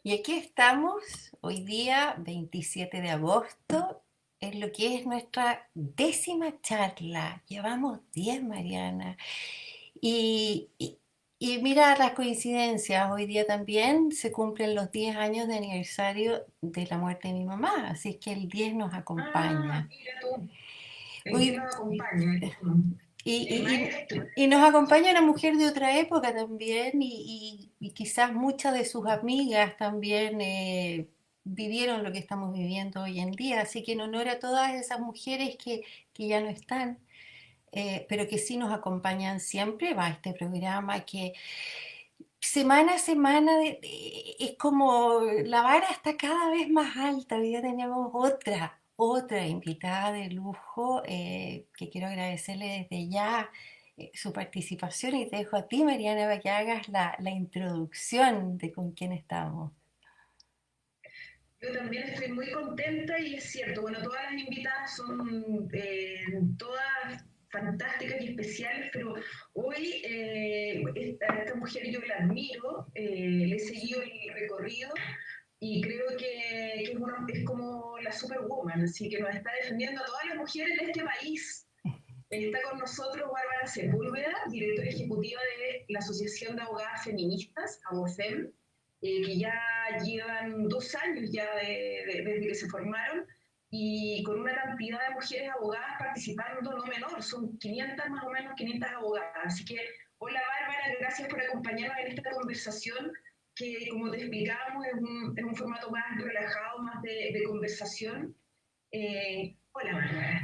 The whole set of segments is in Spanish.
Y aquí estamos, hoy día, 27 de agosto, en lo que es nuestra 10ª charla. Llevamos 10, Mariana. Y, y- y mira las coincidencias, hoy día también se cumplen los 10 años de aniversario de la muerte de mi mamá, así es que el 10 nos Ah, acompaña. mira tú, el día Hoy, nos acompaña. y, El y- maestro. y nos acompaña una mujer de otra época también y quizás muchas de sus amigas también vivieron lo que estamos viviendo hoy en día. Así que en honor a todas esas mujeres que ya no están, pero que sí nos acompañan siempre, va este programa que semana a semana es como la vara está cada vez más alta. Hoy día tenemos otra invitada de lujo que quiero agradecerle desde ya su participación y te dejo a ti, Mariana, para que hagas la introducción de con quién estamos. Yo también estoy muy contenta y es cierto, bueno, todas las invitadas son todas fantásticas y especiales, pero hoy esta mujer yo la admiro, le he seguido el recorrido y creo que es como la superwoman, así que nos está defendiendo a todas las mujeres de este país. Está con nosotros Bárbara Sepúlveda, directora ejecutiva de la Asociación de Abogadas Feministas, ABOFEM, que ya llevan 2 años ya desde que se formaron y con una cantidad de mujeres abogadas participando no menor, son 500 más o menos, 500 abogadas. Así que, hola Bárbara, gracias por acompañarnos en esta conversación que, como te explicábamos, es un formato más relajado, más de conversación. Hola Bárbara.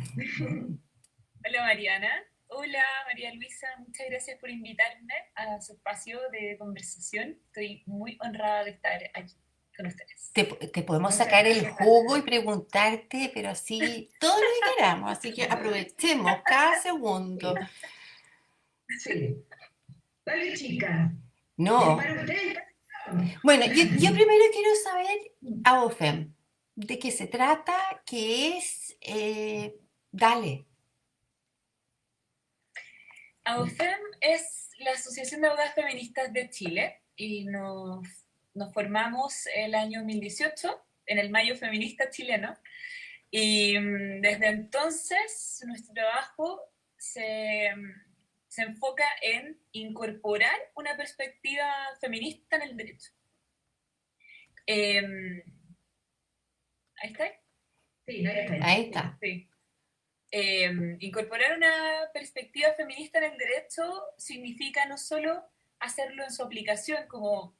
Hola Mariana, hola María Luisa, muchas gracias por invitarme a su espacio de conversación. Estoy muy honrada de estar aquí con ustedes. Te podemos Muchas sacar el gracias. jugo y preguntarte, pero así todo lo que queramos, así que aprovechemos cada segundo. Sí. Dale, chica. No, Dispara usted. bueno, yo primero quiero saber, AOFEM, ¿de qué se trata? ¿Qué es? Dale. AOFEM es la Asociación de Abogadas Feministas de Chile y nos formamos el año 2018 en el Mayo Feminista chileno y desde entonces nuestro trabajo se enfoca en incorporar una perspectiva feminista en el derecho. Eh, ¿Ahí está? Sí, ahí está. Ahí está. Sí. Incorporar una perspectiva feminista en el derecho significa no solo hacerlo en su aplicación, como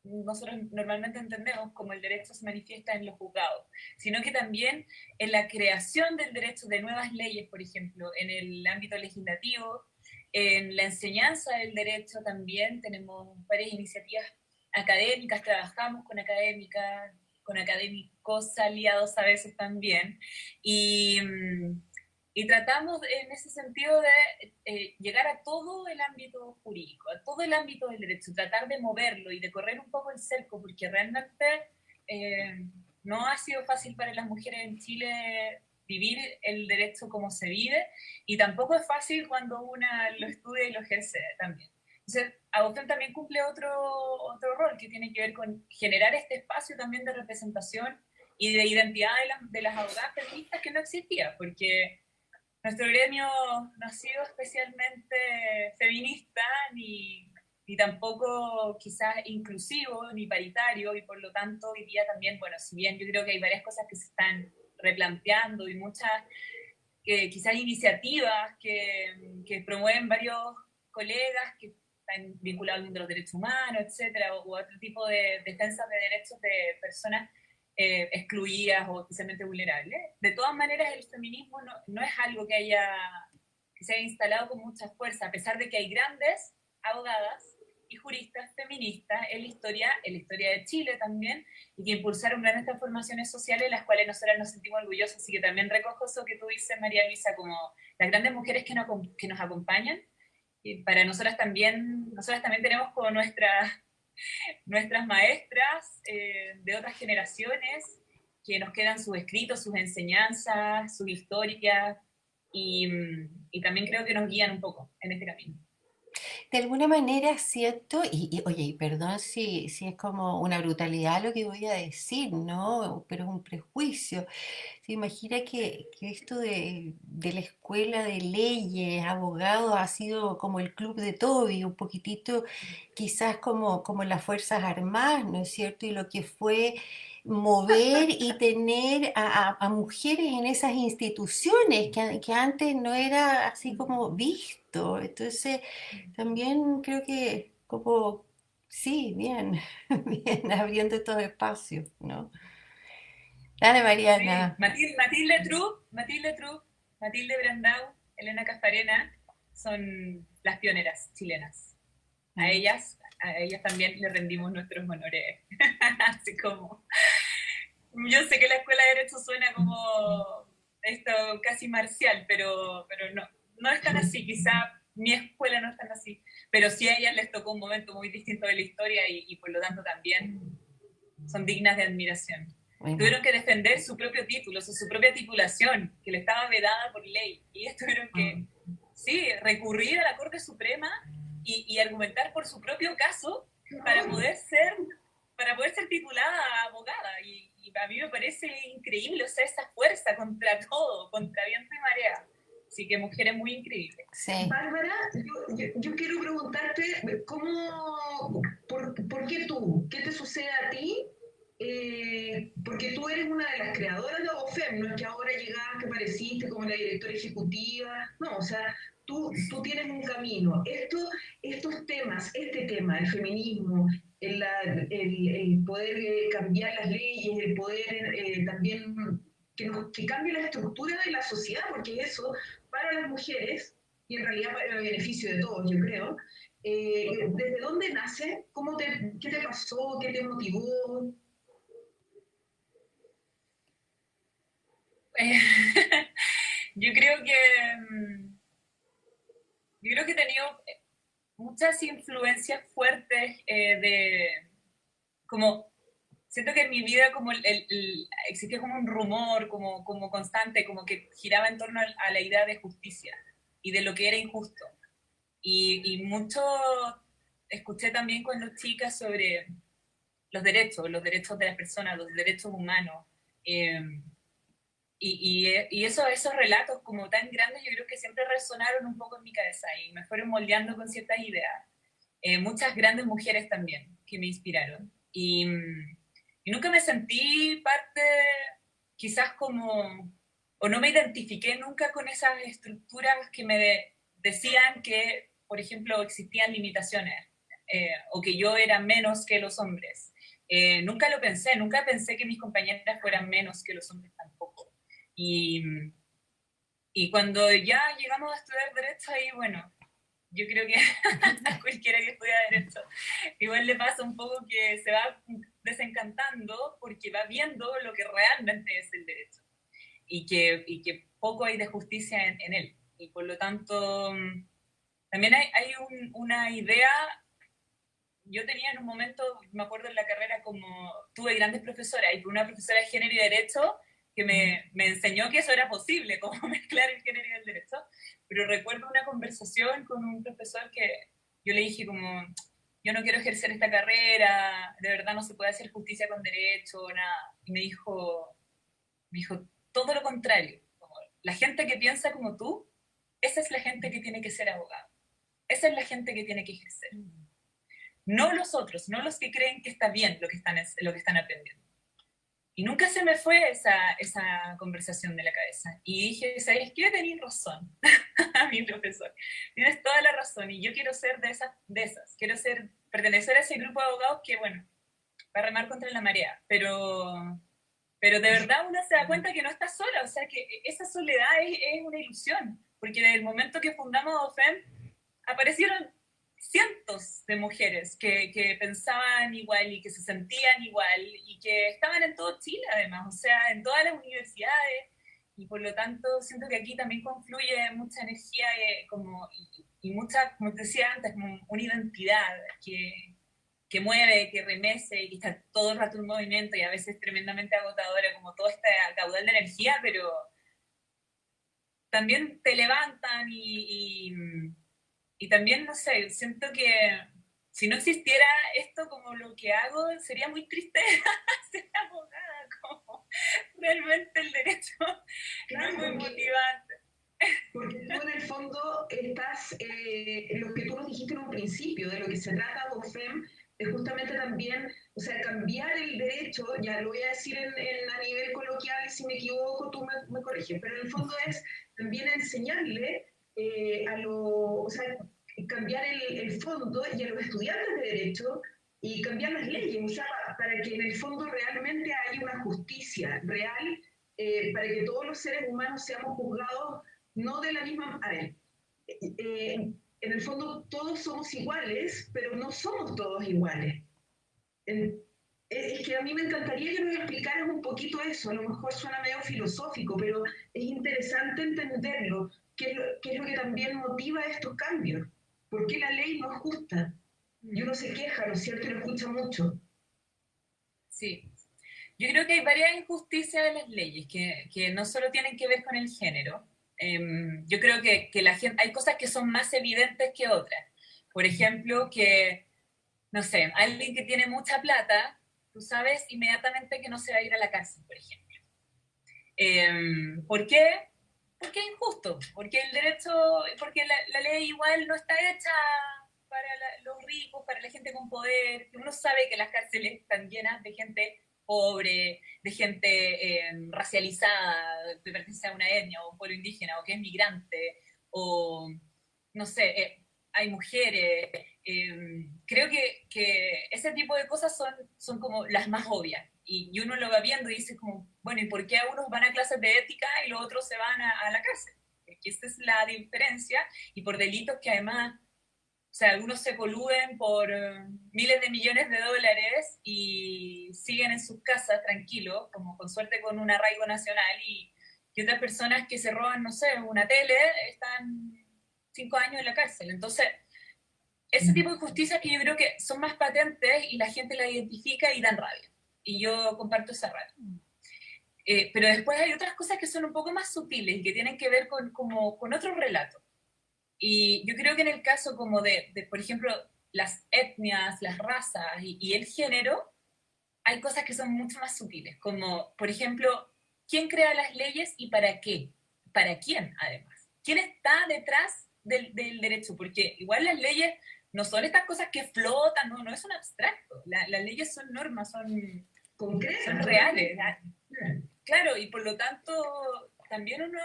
nosotros normalmente entendemos, como el derecho se manifiesta en los juzgados, sino que también en la creación del derecho de nuevas leyes, por ejemplo, en el ámbito legislativo, en la enseñanza del derecho también tenemos varias iniciativas académicas, trabajamos con académicos aliados a veces también, y, y tratamos en ese sentido de llegar a todo el ámbito jurídico, a todo el ámbito del derecho, tratar de moverlo y de correr un poco el cerco, porque realmente no ha sido fácil para las mujeres en Chile vivir el derecho como se vive, y tampoco es fácil cuando una lo estudia y lo ejerce también. Entonces, Agustín también cumple otro rol que tiene que ver con generar este espacio también de representación y de identidad de las abogadas feministas que no existía, porque nuestro gremio no ha sido especialmente feminista ni tampoco quizás inclusivo ni paritario, y por lo tanto hoy día también, bueno, si bien yo creo que hay varias cosas que se están replanteando y muchas quizás iniciativas que promueven varios colegas que están vinculados al mundo de los derechos humanos, etcétera, o otro tipo de defensas de derechos de personas excluidas o especialmente vulnerables. De todas maneras, el feminismo no es algo que se haya instalado con mucha fuerza, a pesar de que hay grandes abogadas y juristas feministas en la historia de Chile también, y que impulsaron grandes transformaciones sociales, las cuales nosotras nos sentimos orgullosos. Así que también recojo eso que tú dices, María Luisa, como las grandes mujeres que nos acompañan. Y para nosotras también tenemos como nuestras maestras de otras generaciones, que nos quedan sus escritos, sus enseñanzas, sus historias, y también creo que nos guían un poco en este camino. de alguna manera siento, oye, y perdón si es como una brutalidad lo que voy a decir, ¿no? Pero es un prejuicio. Se imagina que esto de la escuela de leyes, abogados, ha sido como el club de Toby, un poquitito quizás como las Fuerzas Armadas, ¿no es cierto? Y lo que fue mover y tener a mujeres en esas instituciones que antes no era así como visto. Entonces, también creo que como, sí, bien, bien, abriendo estos espacios, ¿no? Dale, Sí, Mariana. Matilde Brandau, Elena Casparena son las pioneras chilenas. Mm. A ellas también le rendimos nuestros honores. Así como, yo sé que la escuela de Derecho suena como esto casi marcial, pero no, no es tan así. Quizá mi escuela no es tan así, pero sí a ellas les tocó un momento muy distinto de la historia y por lo tanto también son dignas de admiración. Bueno, Tuvieron que defender su propio título, su propia titulación, que le estaba vedada por ley, y ellos tuvieron que, sí, recurrir a la Corte Suprema y argumentar por su propio caso para poder ser, para poder ser titulada abogada. Y a mí me parece increíble, o sea, esa fuerza contra todo, contra viento y marea. Así que mujeres muy increíbles. sí. Bárbara, yo quiero preguntarte, ¿por qué tú? ¿Qué te sucede a ti? Porque tú eres una de las creadoras de OFEM, no es que ahora llegaste, que apareciste como la directora ejecutiva, no, o sea, tú tienes un camino. Estos temas, este tema, el feminismo, el poder cambiar las leyes, el poder también que cambie la estructura de la sociedad, porque eso para las mujeres, y en realidad para el beneficio de todos, yo creo, ¿desde dónde nace? ¿Qué te pasó? ¿Qué te motivó? yo creo que yo creo que he tenido muchas influencias fuertes como, siento que en mi vida como existía como un rumor, como constante, como que giraba en torno a la idea de justicia y de lo que era injusto. Y mucho escuché también cuando chicas sobre los derechos de las personas, los derechos humanos. Eh, y esos relatos como tan grandes yo creo que siempre resonaron un poco en mi cabeza y me fueron moldeando con ciertas ideas. Muchas grandes mujeres también que me inspiraron. Y nunca me sentí parte, quizás como, o no me identifiqué nunca con esas estructuras que decían que, por ejemplo, existían limitaciones o que yo era menos que los hombres. Nunca lo pensé, nunca pensé que mis compañeras fueran menos que los hombres tampoco. Y, y cuando ya llegamos a estudiar Derecho, ahí, bueno, yo creo que a cualquiera que estudia Derecho igual le pasa un poco que se va desencantando porque va viendo lo que realmente es el derecho y que poco hay de justicia en él. Y por lo tanto, también hay una idea, yo tenía en un momento, me acuerdo en la carrera como tuve grandes profesoras, y una profesora de género y derecho que me enseñó que eso era posible, como mezclar el género y el derecho, pero recuerdo una conversación con un profesor que yo le dije como, yo no quiero ejercer esta carrera, de verdad no se puede hacer justicia con derecho, nada, y me dijo todo lo contrario, como, la gente que piensa como tú, esa es la gente que tiene que ser abogado, esa es la gente que tiene que ejercer. No los otros, no los que creen que está bien lo que están aprendiendo. Y nunca se me fue esa conversación de la cabeza. Y dije, ¿sabes qué? Tenéis razón, a mi profesor. Tienes toda la razón. Y yo quiero ser de esas. Quiero pertenecer a ese grupo de abogados que, bueno, va a remar contra la marea. Pero de verdad uno se da cuenta que no está sola. O sea, que esa soledad es una ilusión. Porque desde el momento que fundamos OFEM, aparecieron cientos de mujeres que pensaban igual y que se sentían igual y que estaban en todo Chile además, o sea, en todas las universidades y por lo tanto siento que aquí también confluye mucha energía y mucha, como te decía antes, como una identidad que mueve, que remece y que está todo el rato en movimiento y a veces tremendamente agotadora como todo este caudal de energía, pero también te levantan y Y también, no sé, siento que si no existiera esto como lo que hago, sería muy triste ser abogada, como realmente el derecho no es Claro, muy porque motivante. Porque tú en el fondo estás, lo que tú nos dijiste en un principio, de lo que se trata BOFEM, es justamente también, o sea, cambiar el derecho, ya lo voy a decir a nivel coloquial, y si me equivoco tú me corriges, pero en el fondo es también enseñarle o sea, cambiar el fondo y a los estudiantes de derecho y cambiar las leyes, o sea, para que en el fondo realmente haya una justicia real, para que todos los seres humanos seamos juzgados no de la misma. A ver, en el fondo todos somos iguales, pero no somos todos iguales. En- es que a mí me encantaría que nos explicaras un poquito eso, a lo mejor suena medio filosófico, pero es interesante entenderlo, qué es lo que también motiva estos cambios, por qué la ley no es justa. Y uno se queja, ¿no es cierto? Y lo escucha mucho. Sí, yo creo que hay varias injusticias en las leyes que no solo tienen que ver con el género. Yo creo que la gente, hay cosas que son más evidentes que otras. Por ejemplo, que, no sé, alguien que tiene mucha plata, tú sabes inmediatamente que no se va a ir a la cárcel, por ejemplo. ¿Por qué? Porque es injusto, porque el derecho, porque la ley igual no está hecha para los ricos, para la gente con poder. Uno sabe que las cárceles están llenas de gente pobre, de gente racializada, que pertenece a una etnia o un pueblo indígena, o que es migrante, o no sé, hay mujeres. Creo que ese tipo de cosas son como las más obvias. Y uno lo va viendo y dice como, bueno, ¿y por qué unos van a clases de ética y los otros se van a la cárcel? Porque esa es la diferencia y por delitos que además, o sea, algunos se coluden por miles de millones de dólares y siguen en sus casas tranquilos, como con suerte con un arraigo nacional y otras personas que se roban, no sé, una tele, están 5 años en la cárcel. Entonces, ese tipo de justicias que yo creo que son más patentes y la gente la identifica y dan rabia. Y yo comparto esa rabia. Pero después hay otras cosas que son un poco más sutiles y que tienen que ver con otros relatos. Y yo creo que en el caso como por ejemplo, las etnias, las razas y el género, hay cosas que son mucho más sutiles, como por ejemplo, ¿quién crea las leyes y para qué? ¿Para quién además? ¿Quién está detrás del derecho? Porque igual las leyes no son estas cosas que flotan, no es un abstracto. Las leyes son normas, son Concreta, reales. totalmente. Claro, y por lo tanto también uno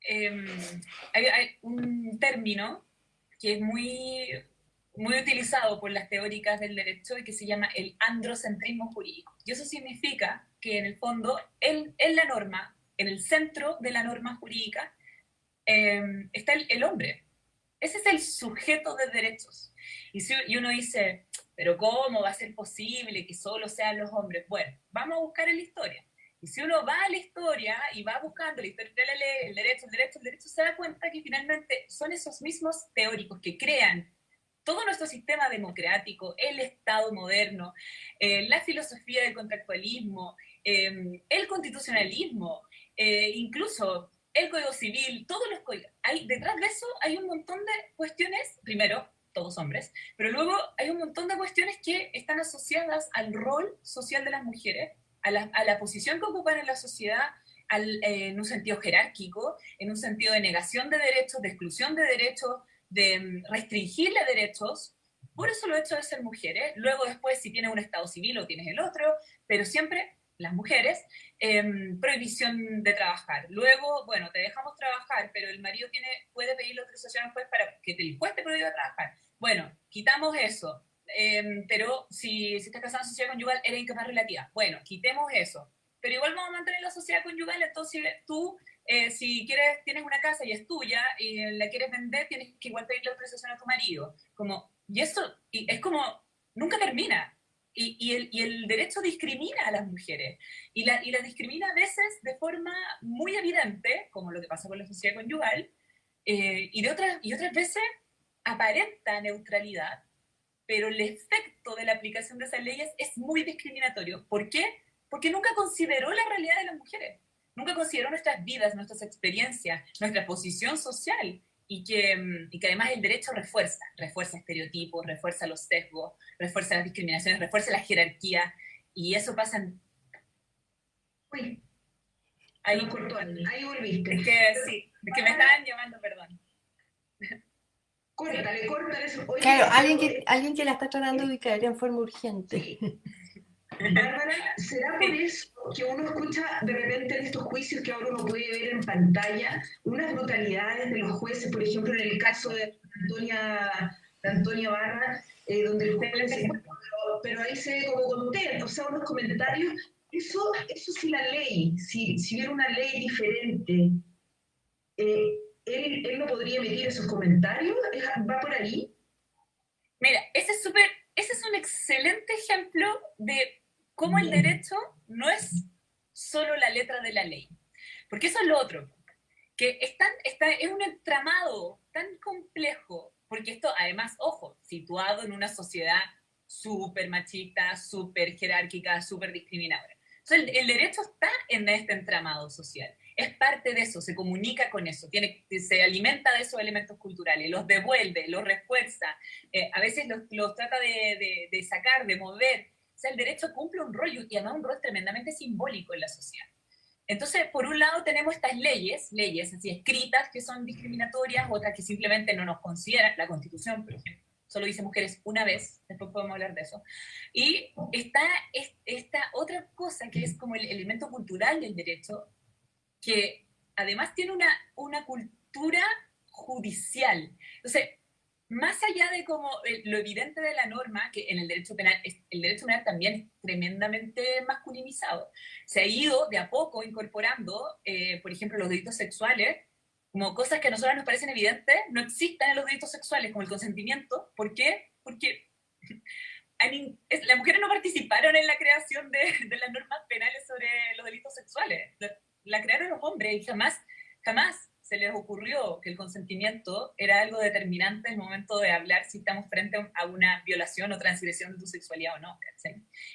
eh, hay un término que es muy utilizado por las teóricas del derecho y que se llama el androcentrismo jurídico. Y eso significa que en el fondo, en la norma, en el centro de la norma jurídica, está el hombre. Ese es el sujeto de derechos. Y uno dice, pero ¿cómo va a ser posible que solo sean los hombres? Bueno, vamos a buscar en la historia. Y si uno va a la historia y va buscando la historia de la ley, el derecho, se da cuenta que finalmente son esos mismos teóricos que crean todo nuestro sistema democrático, el Estado moderno, la filosofía del contractualismo, el constitucionalismo, incluso el Código Civil, todos los códigos. Detrás de eso hay un montón de cuestiones, primero, todos hombres, pero luego hay un montón de cuestiones que están asociadas al rol social de las mujeres, a la posición que ocupan en la sociedad, en un sentido jerárquico, en un sentido de negación de derechos, de exclusión de derechos, de restringirle derechos. Por eso lo hecho de ser mujeres. Luego después, si tienes un estado civil o tienes el otro, pero siempre las mujeres, prohibición de trabajar. Luego, bueno, te dejamos trabajar, pero el marido puede pedir la autorización al juez para que el juez te prohíba trabajar. Bueno, quitamos eso. Pero si estás casada en sociedad conyugal, eres incapaz relativa. Bueno, quitemos eso. Pero igual vamos a mantener la sociedad conyugal, entonces tú, si tienes una casa y es tuya y la quieres vender, tienes que igual pedir la autorización a tu marido. Y eso es como, nunca termina. Y el derecho discrimina a las mujeres y la discrimina a veces de forma muy evidente, como lo que pasa con la sociedad conyugal, y otras veces aparenta neutralidad, pero el efecto de la aplicación de esas leyes es muy discriminatorio. ¿Por qué? Porque nunca consideró la realidad de las mujeres, nunca consideró nuestras vidas, nuestras experiencias, nuestra posición social y que además el derecho refuerza estereotipos, refuerza los sesgos, refuerza las discriminaciones, refuerza la jerarquía, y eso pasa en... Uy, Ahí, nos cortó, ahí volviste. es que sí, es que me estaban llamando, perdón. Córtale, córtale. Oye, Claro, alguien que la está tratando de ubicar en forma urgente. Sí. Bárbara, ¿será por eso que uno escucha de repente en estos juicios que ahora uno puede ver en pantalla unas brutalidades de los jueces, por ejemplo, en el caso de Antonia Barra, donde el juez dice, bueno, pero ahí se ve como contento, o sea, unos comentarios, eso sí la ley, si hubiera una ley diferente, él no podría emitir esos comentarios, ¿va por ahí? Mira, ese es un excelente ejemplo de cómo el derecho no es solo la letra de la ley. Porque eso es lo otro, que es un entramado tan complejo, porque esto además, ojo, situado en una sociedad súper machista, súper jerárquica, súper discriminadora. Entonces el derecho está en este entramado social, es parte de eso, se comunica con eso, se alimenta de esos elementos culturales, los devuelve, los refuerza, a veces los trata de sacar, de mover. O sea, el derecho cumple un rol, y además un rol tremendamente simbólico en la sociedad. Entonces, por un lado tenemos estas leyes así escritas que son discriminatorias, otras que simplemente no nos consideran, la Constitución, por ejemplo, solo dice mujeres una vez, después podemos hablar de eso. Y está esta otra cosa que es como el elemento cultural del derecho, que además tiene una cultura judicial. Entonces, más allá de como lo evidente de la norma, que en el derecho penal también es tremendamente masculinizado, se ha ido de a poco incorporando, por ejemplo, los delitos sexuales, como cosas que a nosotros nos parecen evidentes, no existen en los delitos sexuales, como el consentimiento. ¿Por qué? Porque las mujeres no participaron en la creación de las normas penales sobre los delitos sexuales. La crearon los hombres y jamás se les ocurrió que el consentimiento era algo determinante en el momento de hablar si estamos frente a una violación o transgresión de tu sexualidad o no. ¿Sí?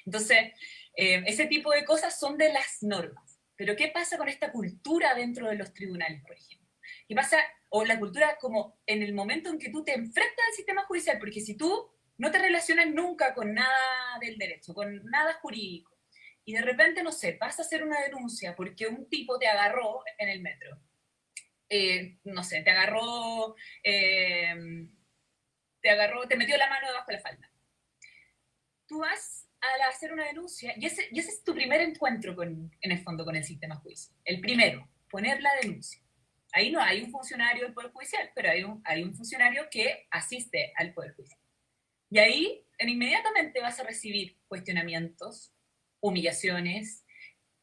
Entonces, ese tipo de cosas son de las normas. Pero ¿qué pasa con esta cultura dentro de los tribunales, por ejemplo? ¿Qué pasa? O la cultura como en el momento en que tú te enfrentas al sistema judicial, porque si tú no te relacionas nunca con nada del derecho, con nada jurídico, y de repente, no sé, vas a hacer una denuncia porque un tipo te agarró en el metro, no sé, te metió la mano debajo de la falda. Tú vas a hacer una denuncia y ese es tu primer encuentro en el fondo con el sistema judicial. El primero, poner la denuncia. Ahí no hay un funcionario del Poder Judicial, pero hay un funcionario que asiste al Poder Judicial. Y ahí, inmediatamente vas a recibir cuestionamientos, humillaciones,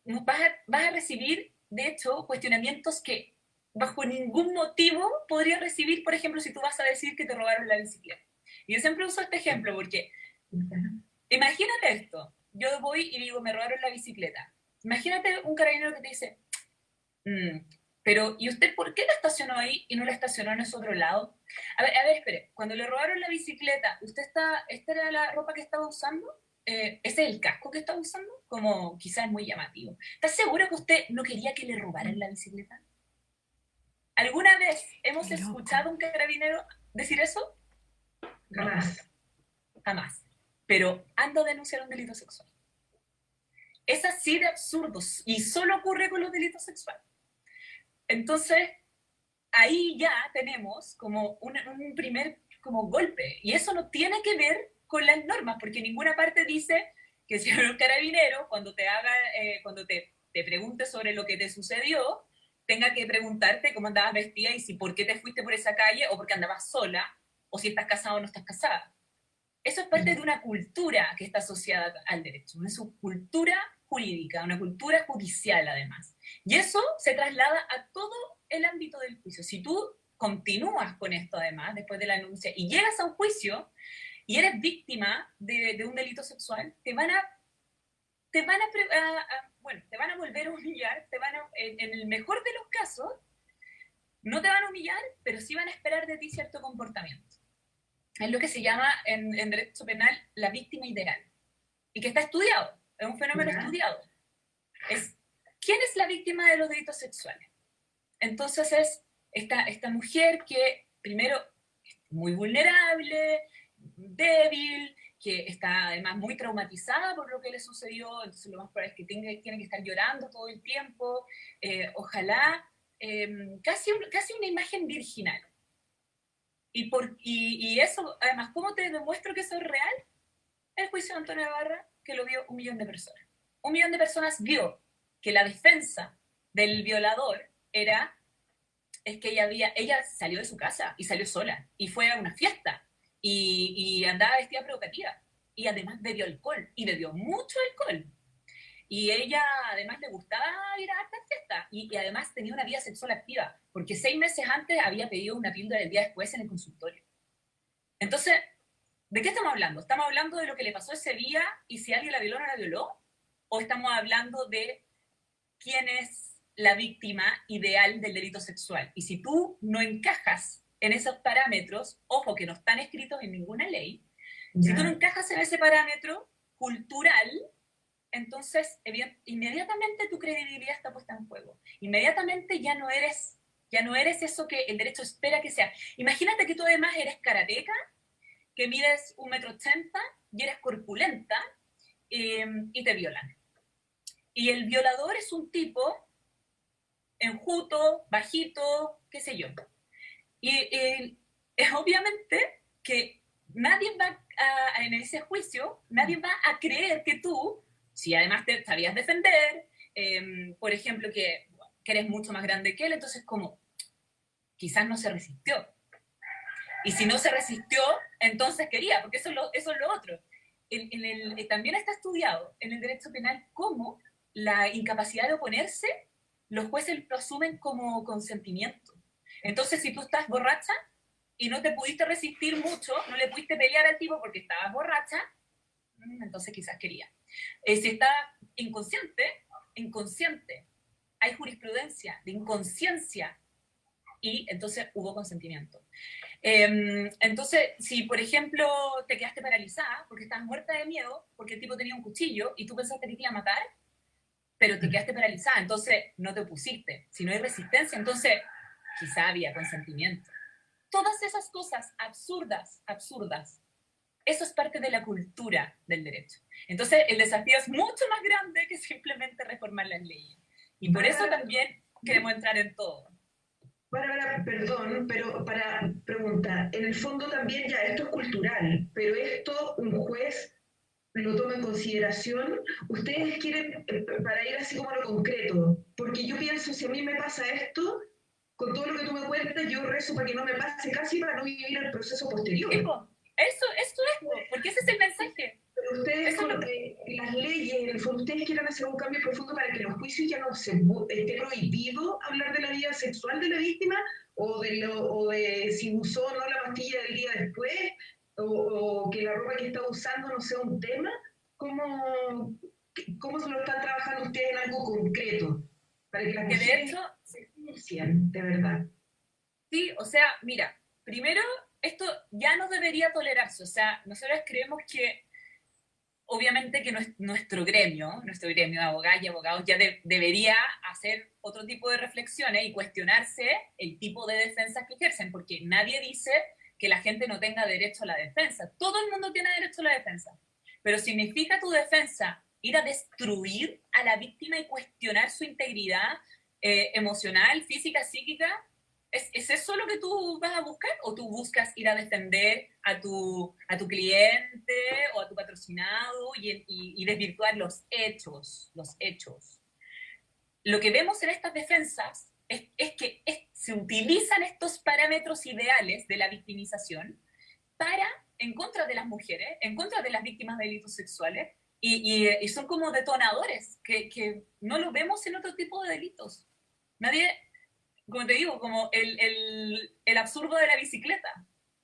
vas a recibir, de hecho, cuestionamientos que bajo ningún motivo podrías recibir, por ejemplo, si tú vas a decir que te robaron la bicicleta. Y yo siempre uso este ejemplo porque, imagínate esto, yo voy y digo, me robaron la bicicleta. Imagínate un carabinero que te dice, pero ¿y usted por qué la estacionó ahí y no la estacionó en ese otro lado? A ver, espere, cuando le robaron la bicicleta, ¿esta era la ropa que estaba usando? ¿Ese es el casco que estaba usando? Como quizás es muy llamativo. ¿Estás seguro que usted no quería que le robaran la bicicleta? ¿Alguna vez hemos escuchado a un carabinero decir eso? Jamás. Jamás. Pero anda a denunciar un delito sexual. Es así de absurdo y solo ocurre con los delitos sexuales. Entonces, ahí ya tenemos como un primer como golpe. Y eso no tiene que ver con las normas, porque ninguna parte dice que si un carabinero, cuando te pregunte sobre lo que te sucedió, tenga que preguntarte cómo andabas vestida y si por qué te fuiste por esa calle o porque andabas sola o si estás casada o no estás casada. Eso es parte de una cultura que está asociada al derecho, una cultura jurídica, una cultura judicial además. Y eso se traslada a todo el ámbito del juicio. Si tú continúas con esto además, después de la denuncia, y llegas a un juicio y eres víctima de un delito sexual, te van a volver a humillar, en el mejor de los casos, no te van a humillar, pero sí van a esperar de ti cierto comportamiento. Es lo que se llama en derecho penal la víctima ideal, y que está estudiado, es un fenómeno estudiado. ¿Quién es la víctima de los delitos sexuales? Entonces es esta mujer que primero, muy vulnerable, débil, que está además muy traumatizada por lo que le sucedió, entonces lo más probable es que tiene que estar llorando todo el tiempo, ojalá, casi una imagen virginal. Y eso, además, ¿cómo te demuestro que eso es real? El juicio de Antonio Ibarra, que lo vio 1 millón de personas. 1 millón de personas vio que la defensa del violador es que ella salió de su casa y salió sola y fue a una fiesta y andaba vestida provocativa y además bebió alcohol y bebió mucho alcohol y ella además le gustaba ir a estas fiestas y además tenía una vida sexual activa porque 6 meses antes había pedido una píldora del día después en el consultorio. Entonces, ¿de qué estamos hablando? ¿Estamos hablando de lo que le pasó ese día y si alguien la violó o no la violó? ¿O estamos hablando de quién es la víctima ideal del delito sexual? Y si tú no encajas en esos parámetros, ojo que no están escritos en ninguna ley, si tú no encajas en ese parámetro cultural, entonces inmediatamente tu credibilidad está puesta en juego. Inmediatamente ya no eres eso que el derecho espera que sea. Imagínate que tú además eres karateca, que mides 1,80 m y eres corpulenta y te violan. Y el violador es un tipo enjuto, bajito, qué sé yo. Y es obviamente que nadie va en ese juicio, nadie va a creer que tú, si además te sabías defender, por ejemplo, que eres mucho más grande que él, entonces como, quizás no se resistió. Y si no se resistió, entonces quería, porque eso es lo otro. También está estudiado en el derecho penal cómo la incapacidad de oponerse, los jueces lo asumen como consentimiento. Entonces, si tú estás borracha y no te pudiste resistir mucho, no le pudiste pelear al tipo porque estabas borracha, entonces quizás quería. Si está inconsciente, hay jurisprudencia de inconsciencia y entonces hubo consentimiento. Entonces, si por ejemplo te quedaste paralizada porque estabas muerta de miedo, porque el tipo tenía un cuchillo y tú pensaste que te iba a matar, pero te quedaste paralizada, entonces no te opusiste. Si no hay resistencia, entonces quizá había consentimiento. Todas esas cosas absurdas, eso es parte de la cultura del derecho. Entonces, el desafío es mucho más grande que simplemente reformar las leyes. Y por eso también queremos entrar en todo. Perdón, pero para preguntar, en el fondo también ya esto es cultural, pero esto un juez lo toma en consideración. Ustedes quieren, para ir así como a lo concreto, porque yo pienso, si a mí me pasa esto, con todo lo que tú me cuentas, yo rezo para que no me pase casi para no vivir el proceso posterior. Eso es, porque ese es el mensaje. Pero ustedes con las leyes, en el fondo, ustedes quieren hacer un cambio profundo para que en los juicios ya no se esté prohibido hablar de la vida sexual de la víctima o de si usó o no la pastilla del día después o que la ropa que está usando no sea un tema. ¿Cómo se lo están trabajando ustedes en algo concreto? Para que las mujeres se denuncien, de verdad. Sí, o sea, mira, primero, esto ya no debería tolerarse. O sea, nosotros creemos que obviamente que nuestro gremio de abogadas y abogados ya debería hacer otro tipo de reflexiones y cuestionarse el tipo de defensas que ejercen, porque nadie dice que la gente no tenga derecho a la defensa. Todo el mundo tiene derecho a la defensa. Pero ¿significa tu defensa ir a destruir a la víctima y cuestionar su integridad emocional, física, psíquica? ¿Es eso lo que tú vas a buscar? ¿O tú buscas ir a defender a tu cliente o a tu patrocinado y desvirtuar los hechos? Lo que vemos en estas defensas es que se utilizan estos parámetros ideales de la victimización en contra de las mujeres, en contra de las víctimas de delitos sexuales, y son como detonadores que no lo vemos en otro tipo de delitos. Nadie, como te digo, como el absurdo de la bicicleta.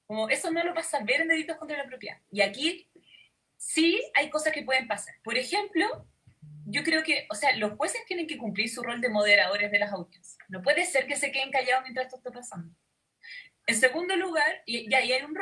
Como eso no lo vas a ver en delitos contra la propiedad. Y aquí sí hay cosas que pueden pasar. Por ejemplo, yo creo que, o sea, los jueces tienen que cumplir su rol de moderadores de las audiencias. No puede ser que se queden callados mientras esto está pasando. En segundo lugar, y ahí hay un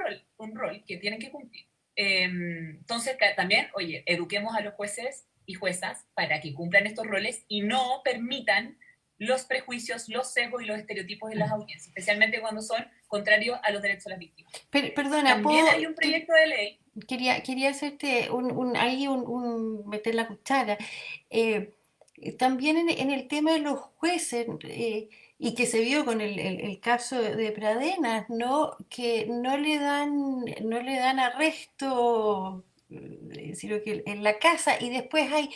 rol que tienen que cumplir. Entonces, también, oye, eduquemos a los jueces y juezas para que cumplan estos roles y no permitan los prejuicios, los sesgos y los estereotipos en las audiencias, especialmente cuando son contrarios a los derechos de las víctimas. Perdona, También hay un proyecto de ley. quería hacerte meter la cuchara. Eh, También en el tema de los jueces, y que se vio con el caso de Pradenas, ¿no? Que no le dan arresto, sino que en la casa, y después hay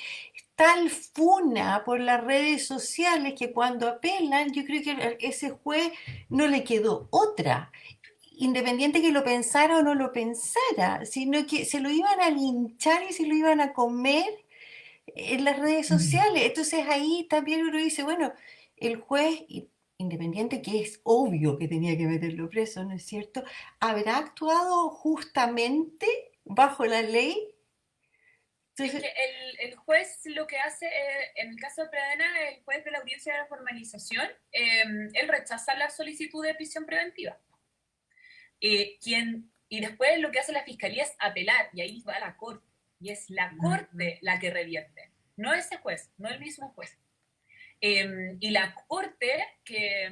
tal funa por las redes sociales que cuando apelan, yo creo que a ese juez no le quedó otra, independiente que lo pensara o no lo pensara, sino que se lo iban a linchar y se lo iban a comer en las redes sociales. Entonces ahí también uno dice, bueno, el juez, independiente que es obvio que tenía que meterlo preso, ¿no es cierto? ¿Habrá actuado justamente bajo la ley? Es Entonces, que el juez lo que hace, en el caso de Pradena, el juez de la audiencia de la formalización, él rechaza la solicitud de prisión preventiva. Y después lo que hace la fiscalía es apelar, y ahí va a la corte. Y es la corte la que revierte, no ese juez, no el mismo juez. Y la corte, que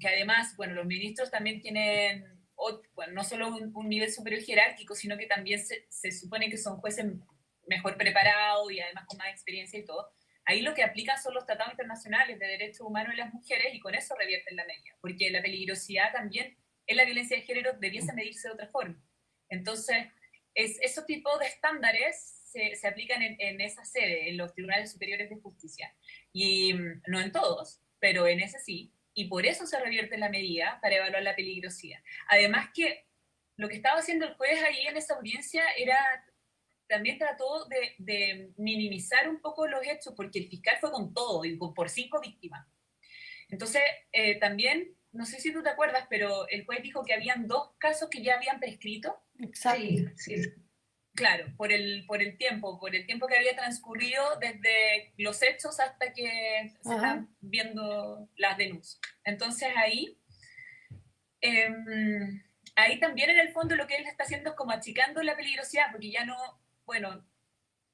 además, bueno, los ministros también tienen, bueno, no solo un nivel superior jerárquico, sino que también se supone que son jueces mejor preparados y además con más experiencia y todo. Ahí lo que aplican son los tratados internacionales de derechos humanos de las mujeres y con eso revierten la medida, porque la peligrosidad también en la violencia de género debiese medirse de otra forma. Entonces, esos tipos de estándares se aplican en esa sede, en los tribunales superiores de justicia. Y no en todos, pero en ese sí. Y por eso se revierte la medida para evaluar la peligrosidad. Además que lo que estaba haciendo el juez ahí en esa audiencia era, también trató de minimizar un poco los hechos, porque el fiscal fue con todo y por 5 víctimas. Entonces, también, no sé si tú te acuerdas, pero el juez dijo que habían 2 casos que ya habían prescrito. exacto. Sí. Claro, por el tiempo que había transcurrido desde los hechos hasta que se están viendo las denuncias. Entonces eh, ahí también en el fondo lo que él está haciendo es como achicando la peligrosidad, porque ya no, bueno,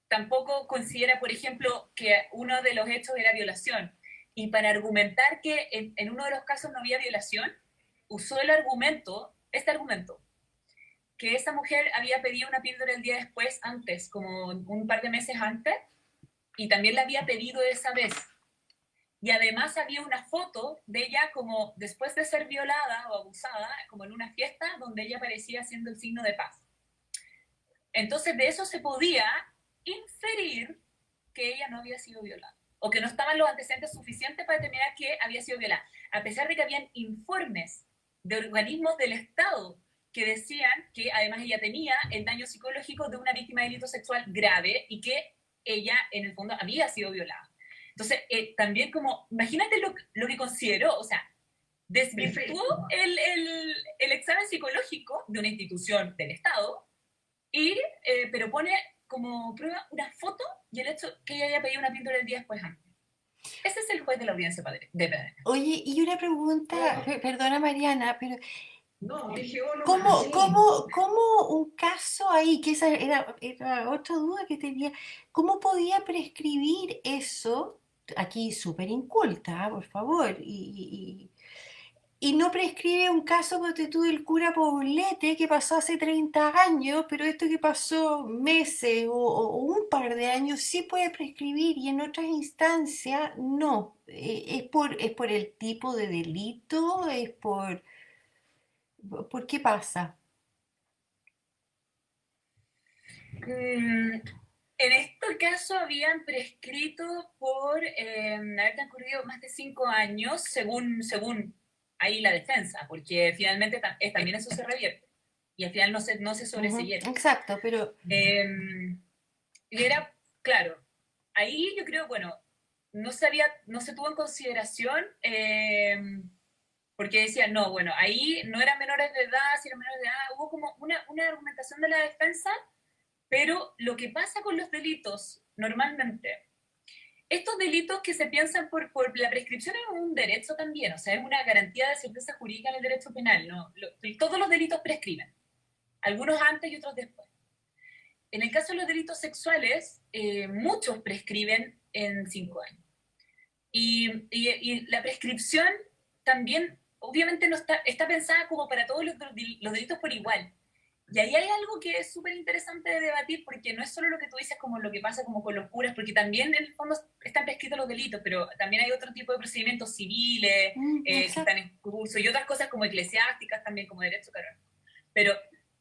tampoco considera, por ejemplo, que uno de los hechos era violación. Y para argumentar que en uno de los casos no había violación, usó este argumento, que esa mujer había pedido una píldora el día después, antes, como un par de meses antes, y también la había pedido esa vez. Y además había una foto de ella como después de ser violada o abusada, como en una fiesta donde ella aparecía haciendo el signo de paz. Entonces de eso se podía inferir que ella no había sido violada, o que no estaban los antecedentes suficientes para determinar que había sido violada, a pesar de que habían informes de organismos del Estado que decían que además ella tenía el daño psicológico de una víctima de delito sexual grave y que ella en el fondo había sido violada. Entonces, también como, imagínate lo que consideró, o sea, desvirtuó el examen psicológico de una institución del Estado, pero pone como prueba una foto y el hecho que ella haya pedido una píldora el día después antes. Ese es el juez de la audiencia de Pedro. Oye, y una pregunta, perdona Mariana, pero No, dije, oh, no, ¿cómo un caso ahí, que esa era otra duda que tenía, cómo podía prescribir eso? Aquí súper inculta, por favor, y no prescribe un caso porque tú del cura Poblete que pasó hace 30 años, pero esto que pasó meses o un par de años sí puede prescribir y en otras instancias no. Es por el tipo de delito, es por qué pasa. En este caso habían prescrito por haber transcurrido más de 5 años, según ahí la defensa, porque finalmente también eso se revierte y al final no se sobreseyeron. Exacto, pero Y era, claro, ahí yo creo, bueno, no se tuvo en consideración, porque decían, no, bueno, ahí no eran menores de edad, si eran menores de edad, hubo como una argumentación de la defensa, pero lo que pasa con los delitos, normalmente, estos delitos que se piensan por la prescripción es un derecho también, o sea, es una garantía de certeza jurídica en el derecho penal, ¿no? Todos los delitos prescriben, algunos antes y otros después. En el caso de los delitos sexuales, muchos prescriben en 5 años. Y la prescripción también, obviamente, no está pensada como para todos los delitos por igual. Y ahí hay algo que es súper interesante de debatir, porque no es solo lo que tú dices como lo que pasa como con los curas, porque también en el fondo están prescritos los delitos, pero también hay otro tipo de procedimientos civiles que están Exacto. en curso y otras cosas como eclesiásticas también, como derecho canónico. Pero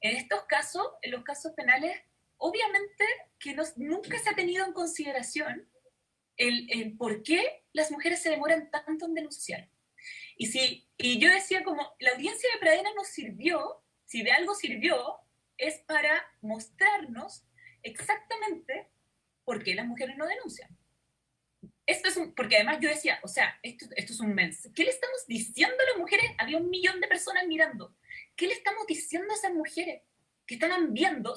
en estos casos, en los casos penales, obviamente que nunca se ha tenido en consideración el por qué las mujeres se demoran tanto en denunciar. Y yo decía como, la audiencia de Pradena nos sirvió, si de algo sirvió, es para mostrarnos exactamente por qué las mujeres no denuncian. Porque además yo decía, o sea, esto es un mensaje. ¿Qué le estamos diciendo a las mujeres? Había 1 millón de personas mirando. ¿Qué le estamos diciendo a esas mujeres? Que estaban viendo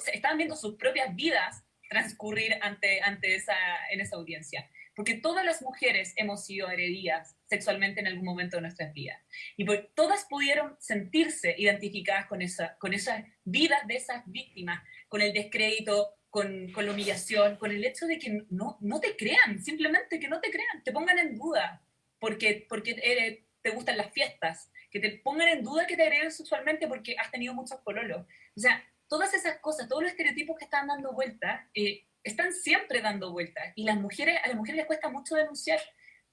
sus propias vidas transcurrir en esa audiencia. Porque todas las mujeres hemos sido agredidas sexualmente en algún momento de nuestras vidas. Y todas pudieron sentirse identificadas con esas vidas de esas víctimas, con el descrédito, con la humillación, con el hecho de que no te crean, simplemente que no te crean, te pongan en duda porque te gustan las fiestas, que te pongan en duda que te agreden sexualmente porque has tenido muchos pololos. O sea, todas esas cosas, todos los estereotipos que están dando vueltas, están siempre dando vueltas. Y a las mujeres les cuesta mucho denunciar.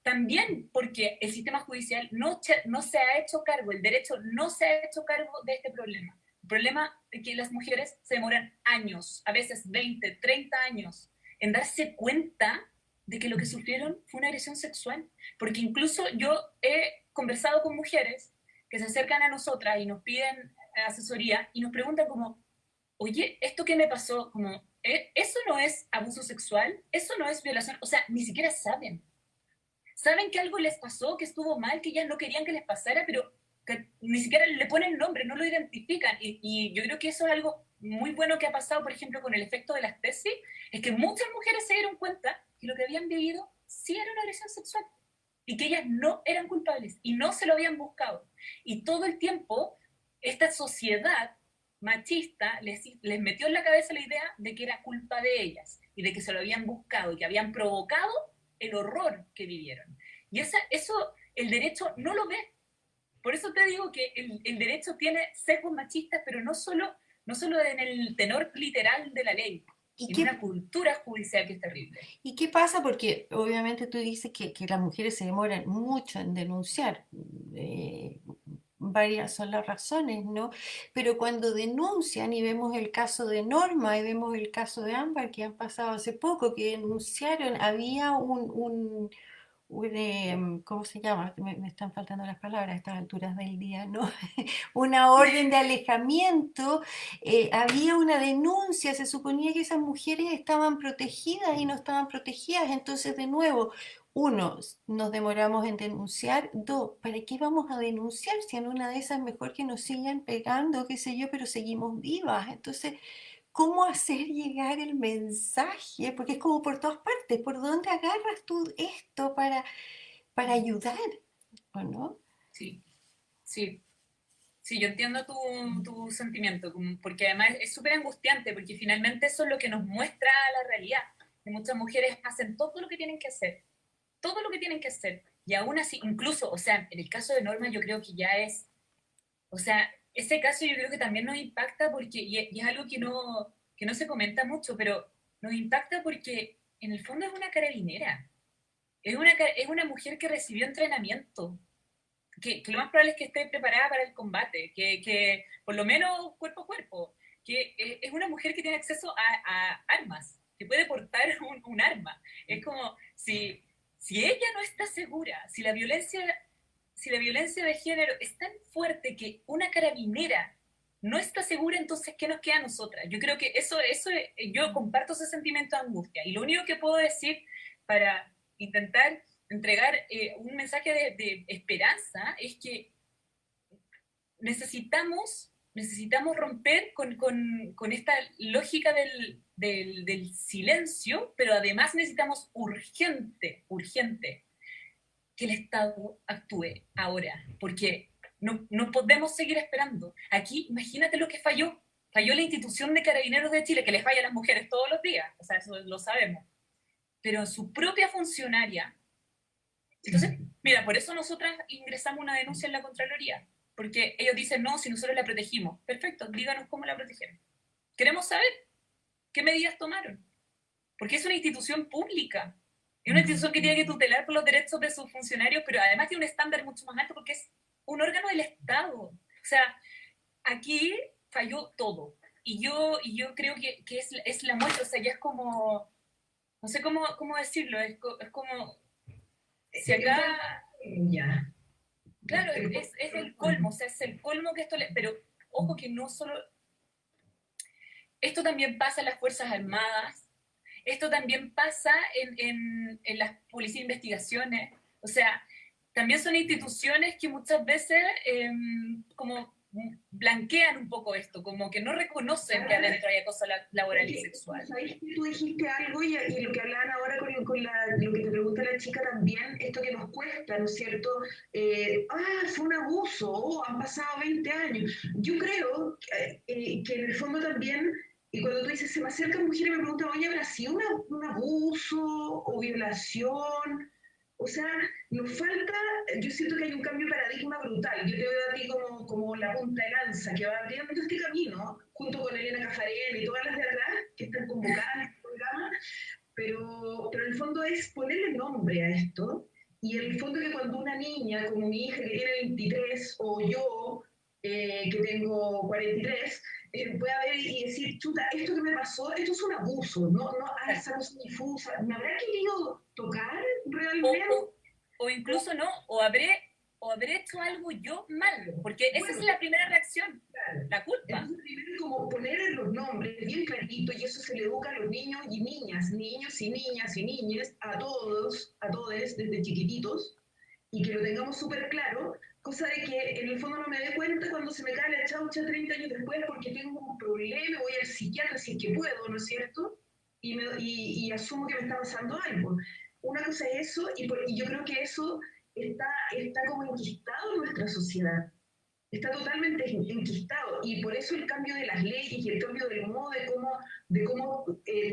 También porque el sistema judicial no se ha hecho cargo, el derecho no se ha hecho cargo de este problema. El problema es que las mujeres se demoran años, a veces 20, 30 años, en darse cuenta de que lo que sufrieron fue una agresión sexual. Porque incluso yo he conversado con mujeres que se acercan a nosotras y nos piden asesoría y nos preguntan como, oye, ¿esto qué me pasó? Como, ¿eso no es abuso sexual? ¿Eso no es violación? O sea, ni siquiera saben. Saben que algo les pasó, que estuvo mal, que ellas no querían que les pasara, pero que ni siquiera le ponen nombre, no lo identifican. Y yo creo que eso es algo muy bueno que ha pasado, por ejemplo, con el efecto de las tesis, es que muchas mujeres se dieron cuenta que lo que habían vivido sí era una agresión sexual y que ellas no eran culpables y no se lo habían buscado. Y todo el tiempo, esta sociedad machista les metió en la cabeza la idea de que era culpa de ellas y de que se lo habían buscado y que habían provocado el horror que vivieron. Y eso el derecho no lo ve. Por eso te digo que el derecho tiene sesgos machistas, pero no solo en el tenor literal de la ley, ¿Y en una cultura judicial que es terrible. y qué pasa? Porque obviamente tú dices que las mujeres se demoran mucho en denunciar. eh, Varias son las razones, ¿no? Pero cuando denuncian, y vemos el caso de Norma y vemos el caso de Ámbar que han pasado hace poco, que denunciaron, había ¿cómo se llama? Me están faltando las palabras a estas alturas del día, ¿no? Una orden de alejamiento, había una denuncia, se suponía que esas mujeres estaban protegidas y no estaban protegidas, entonces de nuevo, uno, nos demoramos en denunciar, dos, ¿para qué vamos a denunciar si en una de esas mejor que nos sigan pegando, qué sé yo, pero seguimos vivas? Entonces, ¿cómo hacer llegar el mensaje? Porque es como por todas partes, ¿por dónde agarras tú esto para ayudar? ¿O no? Sí, sí. Sí, yo entiendo tu sentimiento, porque además es súper angustiante, porque finalmente eso es lo que nos muestra la realidad, que muchas mujeres hacen todo lo que tienen que hacer, todo lo que tienen que hacer, y aún así, incluso, o sea, en el caso de Norma yo creo que ya es, o sea, ese caso yo creo que también nos impacta porque, y es algo que no se comenta mucho, pero nos impacta porque en el fondo es una carabinera, es una mujer que recibió entrenamiento, que lo más probable es que esté preparada para el combate, que por lo menos cuerpo a cuerpo, que es una mujer que tiene acceso a armas, que puede portar un arma. Es como si ella no está segura, si la violencia de género es tan fuerte que una carabinera no está segura, entonces, ¿qué nos queda a nosotras? Yo creo que yo comparto ese sentimiento de angustia. Y lo único que puedo decir para intentar entregar un mensaje de esperanza es que necesitamos romper con esta lógica del silencio, pero además necesitamos urgente que el Estado actúe ahora, porque no podemos seguir esperando. Aquí, imagínate lo que falló. Falló la institución de Carabineros de Chile, que les falla a las mujeres todos los días, o sea, eso lo sabemos. Pero su propia funcionaria Entonces, mira, por eso nosotras ingresamos una denuncia en la Contraloría, porque ellos dicen, no, si nosotros la protegimos. Perfecto, díganos cómo la protegieron. Queremos saber qué medidas tomaron, porque es una institución pública, es una institución que tiene que tutelar por los derechos de sus funcionarios, pero además tiene un estándar mucho más alto porque es un órgano del Estado. O sea, aquí falló todo. Y yo creo que es la muestra, o sea, ya es como, no sé cómo decirlo, es como, si acá, Ya. claro, es el colmo, o sea, es el colmo que esto le, pero ojo que no solo, esto también pasa en las Fuerzas Armadas, esto también pasa en las policías de investigaciones, o sea, también son instituciones que muchas veces como blanquean un poco esto, como que no reconocen que adentro hay acoso laboral y sexual. ¿Sabes que tú dijiste algo y lo que hablaban ahora lo que te pregunta la chica también, esto que nos cuesta, ¿no es cierto? Fue un abuso, han pasado 20 años. Yo creo que en el fondo también, y cuando tú dices, se me acercan mujeres y me preguntan, oye, ¿habrá sido un abuso o violación? O sea, nos falta, yo siento que hay un cambio de paradigma brutal. Yo te veo a ti como la punta de lanza que va abriendo este camino, junto con Elena Cafarena y todas las de atrás que están convocadas en este programa, pero en el fondo es ponerle nombre a esto. Y en el fondo que cuando una niña, como mi hija que tiene 23, o yo, que tengo 43, pueda ver y decir, chuta, esto que me pasó, esto es un abuso, no, esa cosa difusa, ¿me habrá querido tocar realmente? O incluso no, o habré hecho algo yo mal, porque esa es la primera reacción, la culpa. Entonces, primero como poner los nombres bien claritos y eso se le educa a los niños y niñas, niños y niñas y niñas, a todos, desde chiquititos, y que lo tengamos súper claro, cosa de que en el fondo no me dé cuenta cuando se me cae la chaucha 30 años después porque tengo un problema, voy al psiquiatra si es que puedo, ¿no es cierto? Y asumo que me está pasando algo. Una cosa es eso, y yo creo que eso está como enquistado en nuestra sociedad, está totalmente enquistado, y por eso el cambio de las leyes y el cambio del modo de cómo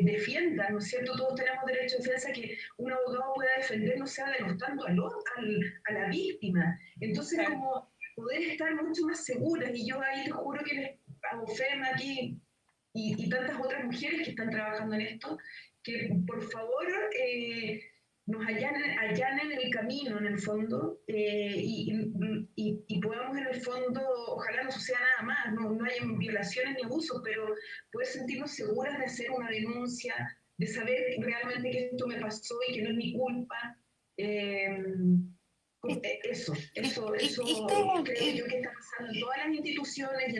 defiendan, ¿no es cierto? Todos tenemos derecho a defensa, que un abogado pueda defender, no sea denostando a la víctima. Entonces, Claro. como poder estar mucho más seguras, y yo ahí te juro que les hago fe aquí y tantas otras mujeres que están trabajando en esto, que por favor nos allanen el camino en el fondo, y podamos en el fondo, ojalá no suceda nada más, no haya violaciones ni abusos, pero poder sentirnos seguras de hacer una denuncia, de saber realmente que esto me pasó y que no es mi culpa. Eso Esto es creo yo que está pasando en todas las instituciones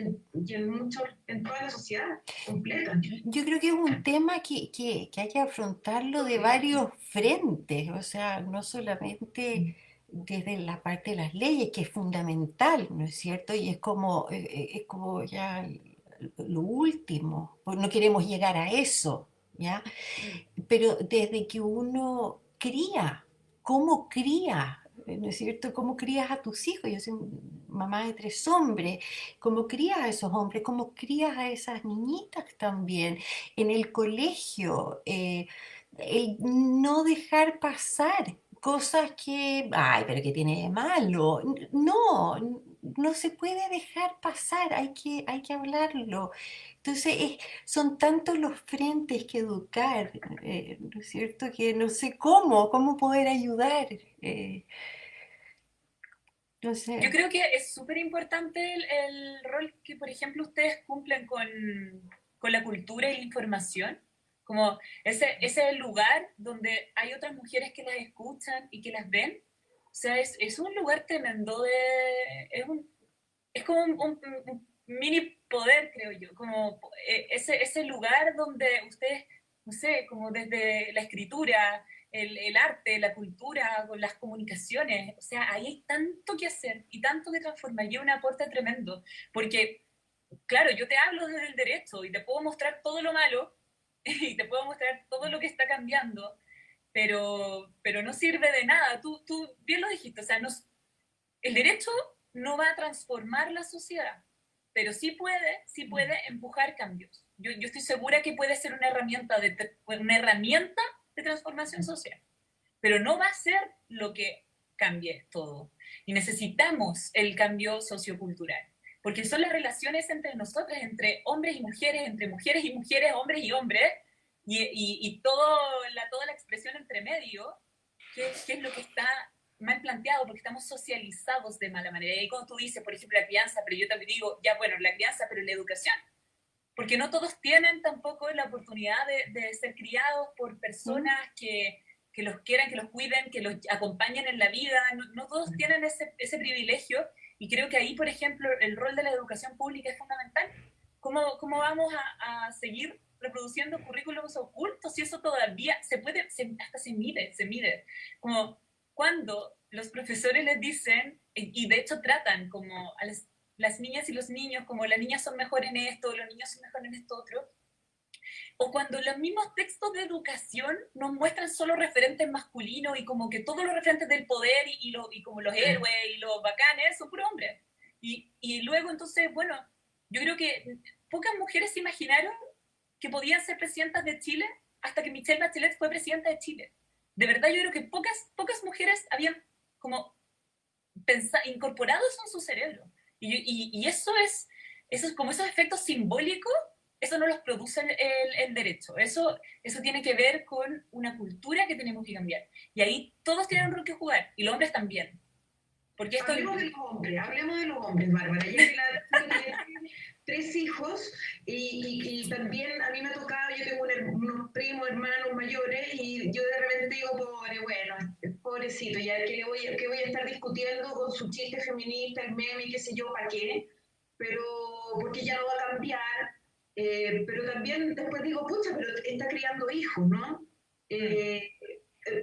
en toda la sociedad completa. yo creo que es un tema que hay que afrontarlo de varios frentes, o sea, no solamente desde la parte de las leyes, que es fundamental, ¿no es cierto? Y es como ya lo último, pues no queremos llegar a eso, ¿ya? Pero desde que uno cría, ¿cómo cría? ¿No es cierto? ¿Cómo crías a tus hijos? Yo soy mamá de 3 hombres. ¿Cómo crías a esos hombres? ¿Cómo crías a esas niñitas también? En el colegio, el no dejar pasar cosas que, ay, pero ¿qué tiene de malo? No, no se puede dejar pasar, hay que hablarlo. Entonces, son tantos los frentes que educar, ¿no es cierto? Que no sé cómo poder ayudar. No Yo sé. creo que es súper importante el rol que, por ejemplo, ustedes cumplen con la cultura y la información. Como ese es el lugar donde hay otras mujeres que las escuchan y que las ven. O sea, es un lugar tremendo es como un mini poder, creo yo. Como ese lugar donde ustedes, no sé, como desde la escritura, el arte, la cultura, con las comunicaciones. O sea, ahí hay tanto que hacer y tanto que transformar y un aporte tremendo. Porque, claro, yo te hablo desde el derecho y te puedo mostrar todo lo malo y te puedo mostrar todo lo que está cambiando, pero no sirve de nada. Tú bien lo dijiste, o sea, el derecho no va a transformar la sociedad, pero sí puede empujar cambios. Yo estoy segura que puede ser una herramienta de transformación social, pero no va a ser lo que cambie todo. Y necesitamos el cambio sociocultural, porque son las relaciones entre nosotras, entre hombres y mujeres, entre mujeres y mujeres, hombres y hombres, y toda la expresión entre medio, que es lo que está mal planteado, porque estamos socializados de mala manera. Y como tú dices, por ejemplo, la crianza, pero yo también digo, ya bueno, la crianza, pero la educación, porque no todos tienen tampoco la oportunidad de ser criados por personas que los quieran, que los cuiden, que los acompañen en la vida. No todos tienen ese privilegio, y creo que ahí, por ejemplo, el rol de la educación pública es fundamental. ¿Cómo vamos a seguir reproduciendo currículums ocultos si eso todavía se puede, hasta se mide? Como cuando los profesores les dicen, y de hecho tratan como a las niñas y los niños, como las niñas son mejores en esto, los niños son mejores en esto otro, o cuando los mismos textos de educación nos muestran solo referentes masculinos, y como que todos los referentes del poder y como los héroes y los bacanes son puros hombres. Y luego entonces, bueno, yo creo que pocas mujeres se imaginaron que podían ser presidentas de Chile hasta que Michelle Bachelet fue presidenta de Chile. De verdad, yo creo que pocas mujeres habían como incorporado eso en su cerebro. Y eso es como esos efectos simbólicos, eso no los produce el derecho. Eso tiene que ver con una cultura que tenemos que cambiar. Y ahí todos tienen un rol que jugar, y los hombres también. Porque hablemos de los hombres, Bárbara. Ya que tiene 3 hijos, y también a mí me ha tocado, yo tengo unos primos, hermanos mayores, y yo de repente digo, pobrecito, ya que voy a estar discutiendo con su chiste feminista, el meme, qué sé yo, ¿para qué? Pero porque ya no va a cambiar. Pero también después digo, pucha, pero está criando hijos, ¿no?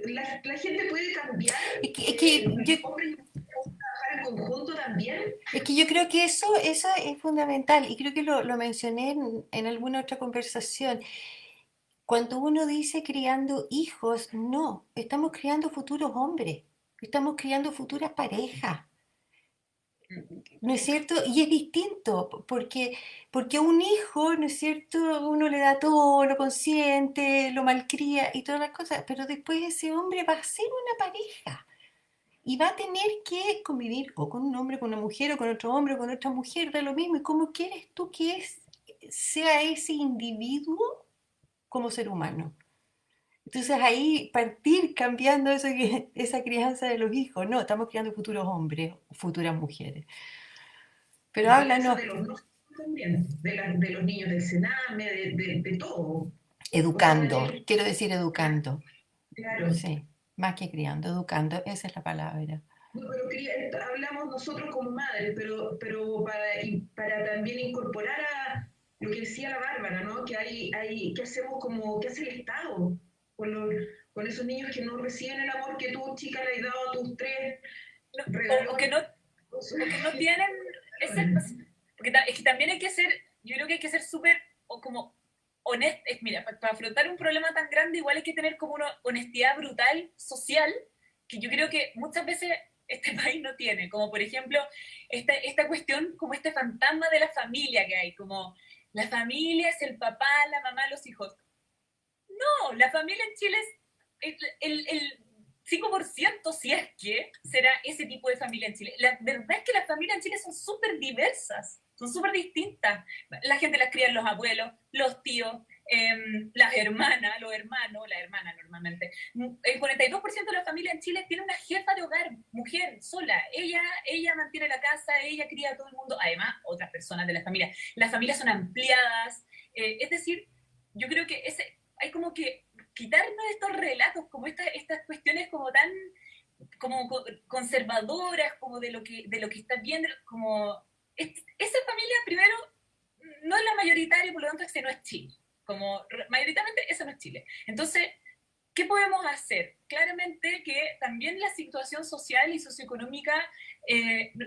La gente puede cambiar. Es que yo, Hombres trabajar en conjunto también. Es que yo creo que eso es fundamental, y creo que lo mencioné en alguna otra conversación. Cuando uno dice criando hijos, no, estamos criando futuros hombres, estamos criando futuras parejas, ¿no es cierto? Y es distinto, porque a un hijo, ¿no es cierto? Uno le da todo, lo consiente, lo malcría y todas las cosas, pero después ese hombre va a ser una pareja. Y va a tener que convivir o con un hombre, con una mujer, o con otro hombre, o con otra mujer, da lo mismo. ¿Y cómo quieres tú que sea ese individuo como ser humano? Entonces ahí partir cambiando esa crianza de los hijos. No, estamos criando futuros hombres, futuras mujeres. Pero La crianza háblanos. de los no también, de los niños del Sename, de todo. O sea, Educando, quiero decir educando. claro. Sí, más que criando, educando, esa es la palabra. No, pero hablamos nosotros como madres, pero para también incorporar a lo que decía la Bárbara, ¿no? Que hacemos qué hace el Estado con esos niños que no reciben el amor que tú, chica, le has dado a tus 3 o regalos. que no tienen ese, porque es que también hay que ser, yo creo que hay que ser súper como honesto. Mira, para afrontar un problema tan grande igual hay que tener como una honestidad brutal social, que yo creo que muchas veces este país no tiene, como por ejemplo esta cuestión, como este fantasma de la familia que hay, como la familia es el papá, la mamá, los hijos. No, la familia en Chile es el 5%, si es que será ese tipo de familia en Chile. La verdad es que las familias en Chile son súper diversas, son súper distintas. La gente las cría en los abuelos, los tíos, las hermanas, los hermanos, la hermana normalmente. El 42% de la familia en Chile tiene una jefa de hogar, mujer, sola. Ella mantiene la casa, ella cría a todo el mundo. Además, otras personas de la familia. Las familias son ampliadas. Es decir, yo creo que hay como que quitarnos estos relatos, como estas cuestiones como tan como conservadoras, como de lo que está bien, como esa familia primero no es la mayoritaria, por lo tanto ese no es Chile, como mayoritariamente eso no es Chile. Entonces, ¿qué podemos hacer? Claramente que también la situación social y socioeconómica,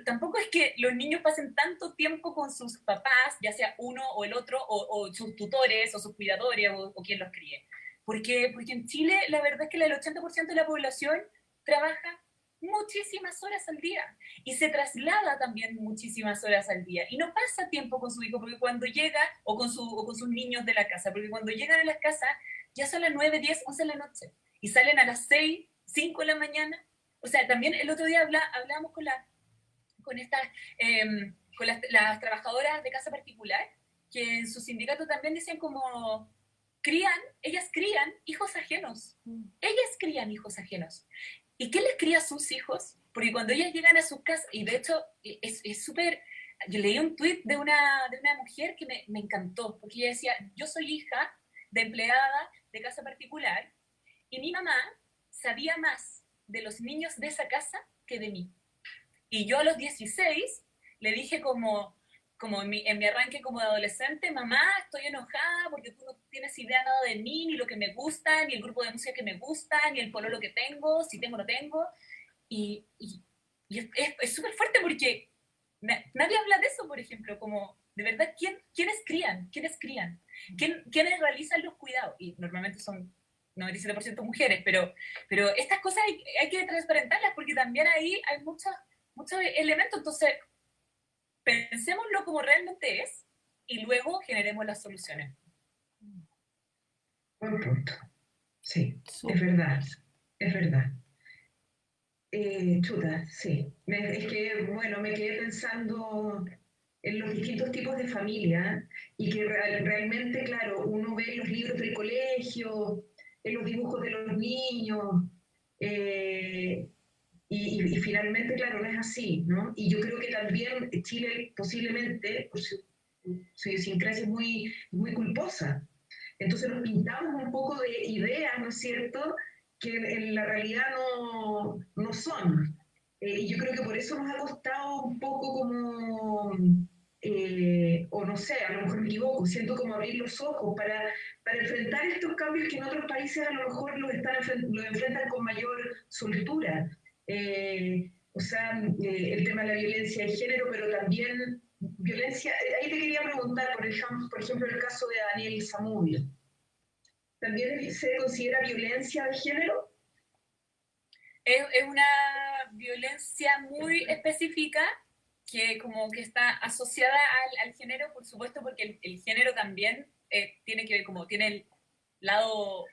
tampoco es que los niños pasen tanto tiempo con sus papás, ya sea uno o el otro, o sus tutores, o sus cuidadores, o quien los críe. Porque en Chile la verdad es que el 80% de la población trabaja muchísimas horas al día y se traslada también muchísimas horas al día y no pasa tiempo con su hijo, porque cuando llega, o con sus niños de la casa, porque cuando llegan a la casa ya son las 9, 10, 11 de la noche y salen a las 6, 5 de la mañana. O sea, también el otro día hablábamos con estas, con las trabajadoras de casa particular, que en su sindicato también dicen como, ellas crían hijos ajenos. Ellas crían hijos ajenos. ¿Y qué les cría a sus hijos? Porque cuando ellas llegan a sus casas, y de hecho es súper... Yo leí un tuit de una mujer que me encantó, porque ella decía, yo soy hija de empleada de casa particular, y mi mamá sabía más de los niños de esa casa que de mí. Y yo a los 16 le dije como en mi arranque como de adolescente, mamá, estoy enojada porque tú no tienes idea nada de mí, ni lo que me gusta, ni el grupo de música que me gusta, ni el pololo que tengo, si tengo o no tengo. Y es súper fuerte porque nadie habla de eso, por ejemplo, como de verdad, ¿quiénes crían? ¿Quiénes crían? ¿Quiénes realizan los cuidados? Y normalmente son 97% mujeres, pero estas cosas hay que transparentarlas porque también ahí hay muchos elementos. Entonces, pensémoslo como realmente es y luego generemos las soluciones. Buen punto. Sí, es verdad, es verdad. Chuta, sí. Es que, bueno, me quedé pensando en los distintos tipos de familia y que realmente, claro, uno ve en los libros del colegio, en los dibujos de los niños, eh, y finalmente, claro, no es así, ¿no? Y yo creo que también Chile posiblemente, por su idiosincrasia, es muy culposa. Entonces nos pintamos un poco de ideas, ¿no es cierto?, que en la realidad no son. Y yo creo que por eso nos ha costado un poco como, o no sé, a lo mejor me equivoco, siento como abrir los ojos para enfrentar estos cambios que en otros países a lo mejor los enfrentan con mayor soltura. O sea, el tema de la violencia de género, pero también violencia, ahí te quería preguntar, por ejemplo, el caso de Daniel Zamudio. ¿También se considera violencia de género? Es una violencia muy específica que como que está asociada al género, por supuesto, porque el género también tiene que ver, como tiene el lado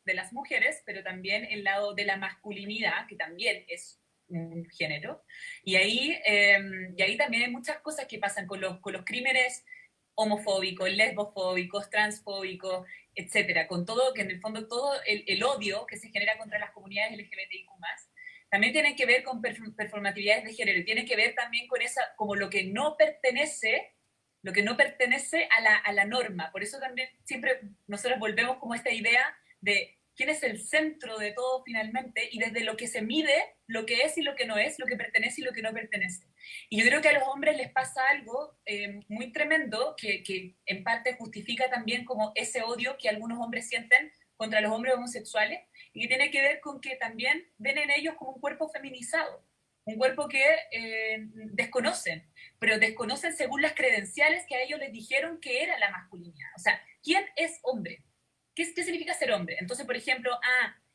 de las mujeres, pero también el lado de la masculinidad, que también es un género. Y ahí también hay muchas cosas que pasan con los crímenes homofóbicos, lesbofóbicos, transfóbicos, etcétera, con todo, que en el fondo todo el odio que se genera contra las comunidades LGBTIQ+, también tiene que ver con performatividades de género, y tiene que ver también con esa, como lo que no pertenece a la norma. Por eso también siempre nosotros volvemos como a esta idea de quién es el centro de todo finalmente, y desde lo que se mide lo que es y lo que no es, lo que pertenece y lo que no pertenece. Y yo creo que a los hombres les pasa algo muy tremendo que en parte justifica también como ese odio que algunos hombres sienten contra los hombres homosexuales, y que tiene que ver con que también ven en ellos como un cuerpo feminizado, un cuerpo que desconocen, pero desconocen según las credenciales que a ellos les dijeron que era la masculinidad. O sea, ¿quién es hombre? ¿Qué significa ser hombre? Entonces, por ejemplo,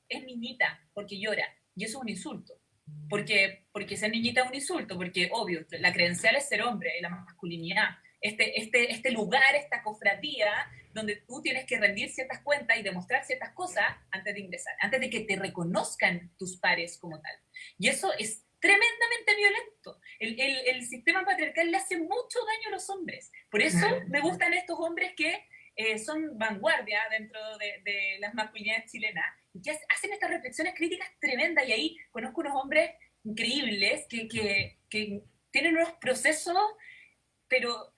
es niñita porque llora, y eso es un insulto. Porque ser niñita es un insulto, porque obvio, la credencial es ser hombre, la masculinidad. Este lugar, esta cofradía, donde tú tienes que rendir ciertas cuentas y demostrar ciertas cosas antes de ingresar, antes de que te reconozcan tus pares como tal. Y eso es tremendamente violento. El sistema patriarcal le hace mucho daño a los hombres. Por eso me gustan estos hombres que son vanguardia dentro de las masculinidades chilenas, y que hacen estas reflexiones críticas tremendas. Y ahí conozco unos hombres increíbles que tienen unos procesos, pero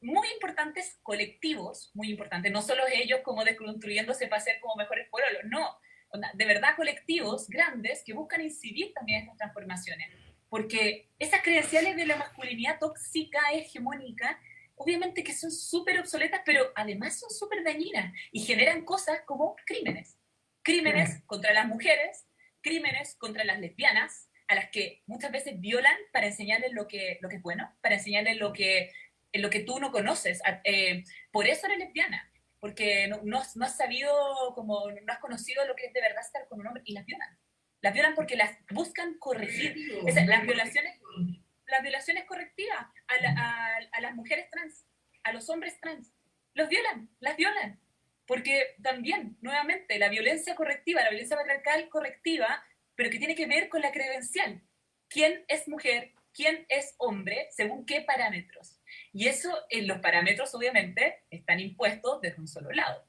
muy importantes, colectivos, muy importantes, no solo ellos como desconstruyéndose para ser como mejores pololos, no, de verdad colectivos grandes que buscan incidir también en estas transformaciones, porque esas credenciales de la masculinidad tóxica, hegemónica, obviamente que son súper obsoletas, pero además son súper dañinas y generan cosas como crímenes contra las mujeres, crímenes contra las lesbianas, a las que muchas veces violan para enseñarles lo que es bueno, para enseñarles lo que tú no conoces. Por eso eres lesbiana, porque no has sabido, como no has conocido lo que es de verdad estar con un hombre, y las violan. Las violan porque las buscan corregir. Las violaciones correctivas a las mujeres trans, a los hombres trans. Los violan, las violan. Porque también, nuevamente, la violencia correctiva, la violencia patriarcal correctiva pero que tiene que ver con la credencial. ¿Quién es mujer? ¿Quién es hombre? ¿Según qué parámetros? Y eso, los parámetros obviamente están impuestos desde un solo lado.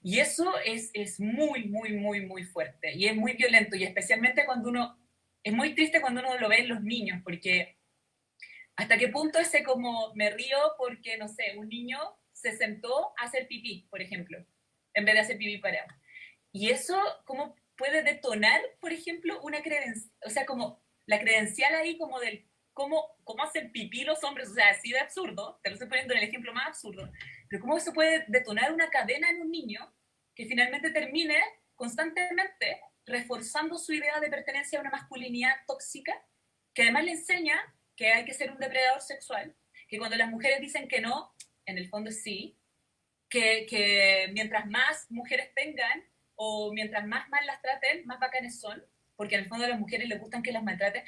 Y eso es muy, muy, muy, muy fuerte y es muy violento, y especialmente cuando uno, es muy triste cuando uno lo ve en los niños, porque hasta qué punto ese como me río porque, no sé, un niño se sentó a hacer pipí, por ejemplo, en vez de hacer pipí parado. Y eso, ¿cómo puede detonar, por ejemplo, una credencial? O sea, como la credencial ahí como del cómo hacen pipí los hombres, o sea, así de absurdo, te lo estoy poniendo en el ejemplo más absurdo, pero cómo eso puede detonar una cadena en un niño que finalmente termine constantemente reforzando su idea de pertenencia a una masculinidad tóxica, que además le enseña que hay que ser un depredador sexual, que cuando las mujeres dicen que no, en el fondo sí, que mientras más mujeres tengan o mientras más mal las traten, más bacanes son, porque en el fondo a las mujeres les gustan que las maltraten.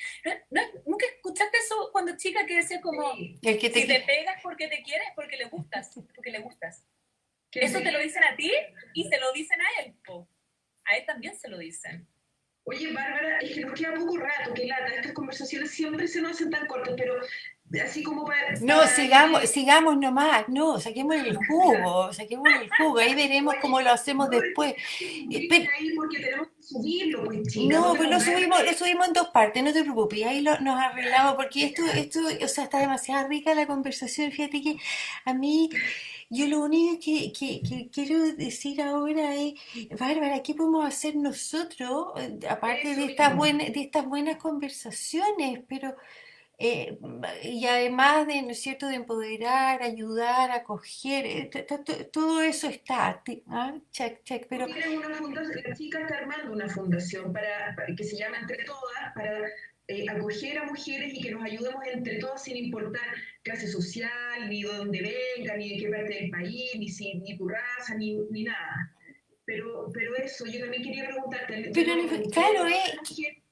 ¿Nunca escuchaste eso cuando chica que decía como, Sí. si te pegas porque te quieres, porque le gustas, porque le gustas? Eso te lo dicen a ti y se lo dicen a él, po. A él también se lo dicen. Oye, Bárbara, es que nos queda poco rato, que lata, estas conversaciones siempre se nos hacen tan cortas, pero así como No, para sigamos nomás, no, saquemos el jugo, ahí veremos cómo oye, lo hacemos no después. viste ahí porque tenemos que subirlo, pues chica, No, no pues tenemos nada que lo subimos en dos partes, no te preocupes, ahí nos arreglamos, porque o sea, está demasiado rica la conversación, fíjate que a mí, yo lo único que quiero decir ahora es, Bárbara, ¿qué podemos hacer nosotros, aparte eso mismo. de estas buenas conversaciones? Pero eh, y además de, ¿no es cierto?, de empoderar, ayudar, acoger, todo eso está, check, check, Tú pero tienes una fundación, la chica está armando una fundación que se llama Entre Todas, para acoger a mujeres y que nos ayudemos entre todas sin importar clase social, ni de dónde venga, ni de qué parte del país, ni tu raza, ni nada. Pero eso, yo también quería preguntarte, de Pero nuevo, de claro, todas las mujeres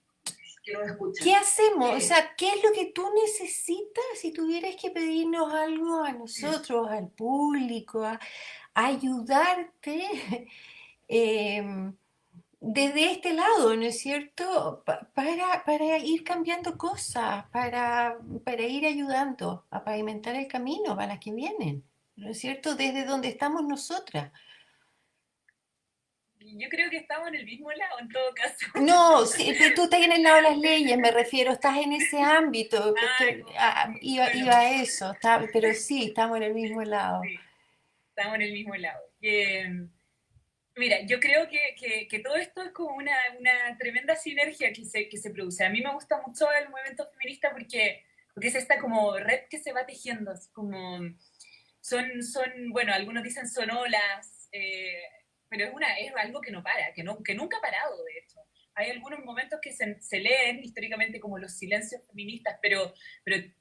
que nos ¿qué escuchan, hacemos? O ¿qué? sea, ¿qué es lo que tú necesitas si tuvieras que pedirnos algo a nosotros, al público, a ayudarte desde este lado, ¿no es cierto? Para ir cambiando cosas, para ir ayudando a pavimentar el camino para las que vienen, ¿no es cierto? Desde donde estamos nosotras. Yo creo que estamos en el mismo lado en todo caso. No, sí, pero tú estás en el lado de las leyes, me refiero, estás en ese ámbito, Ay, bueno, iba a eso, pero sí, estamos en el mismo lado. sí, estamos en el mismo lado. Mira, yo creo que todo esto es como una tremenda sinergia que se produce. A mí me gusta mucho el movimiento feminista porque es esta como red que se va tejiendo, es como bueno, algunos dicen son olas, pero es algo que no para, que nunca ha parado, de hecho. Hay algunos momentos que se leen históricamente como los silencios feministas,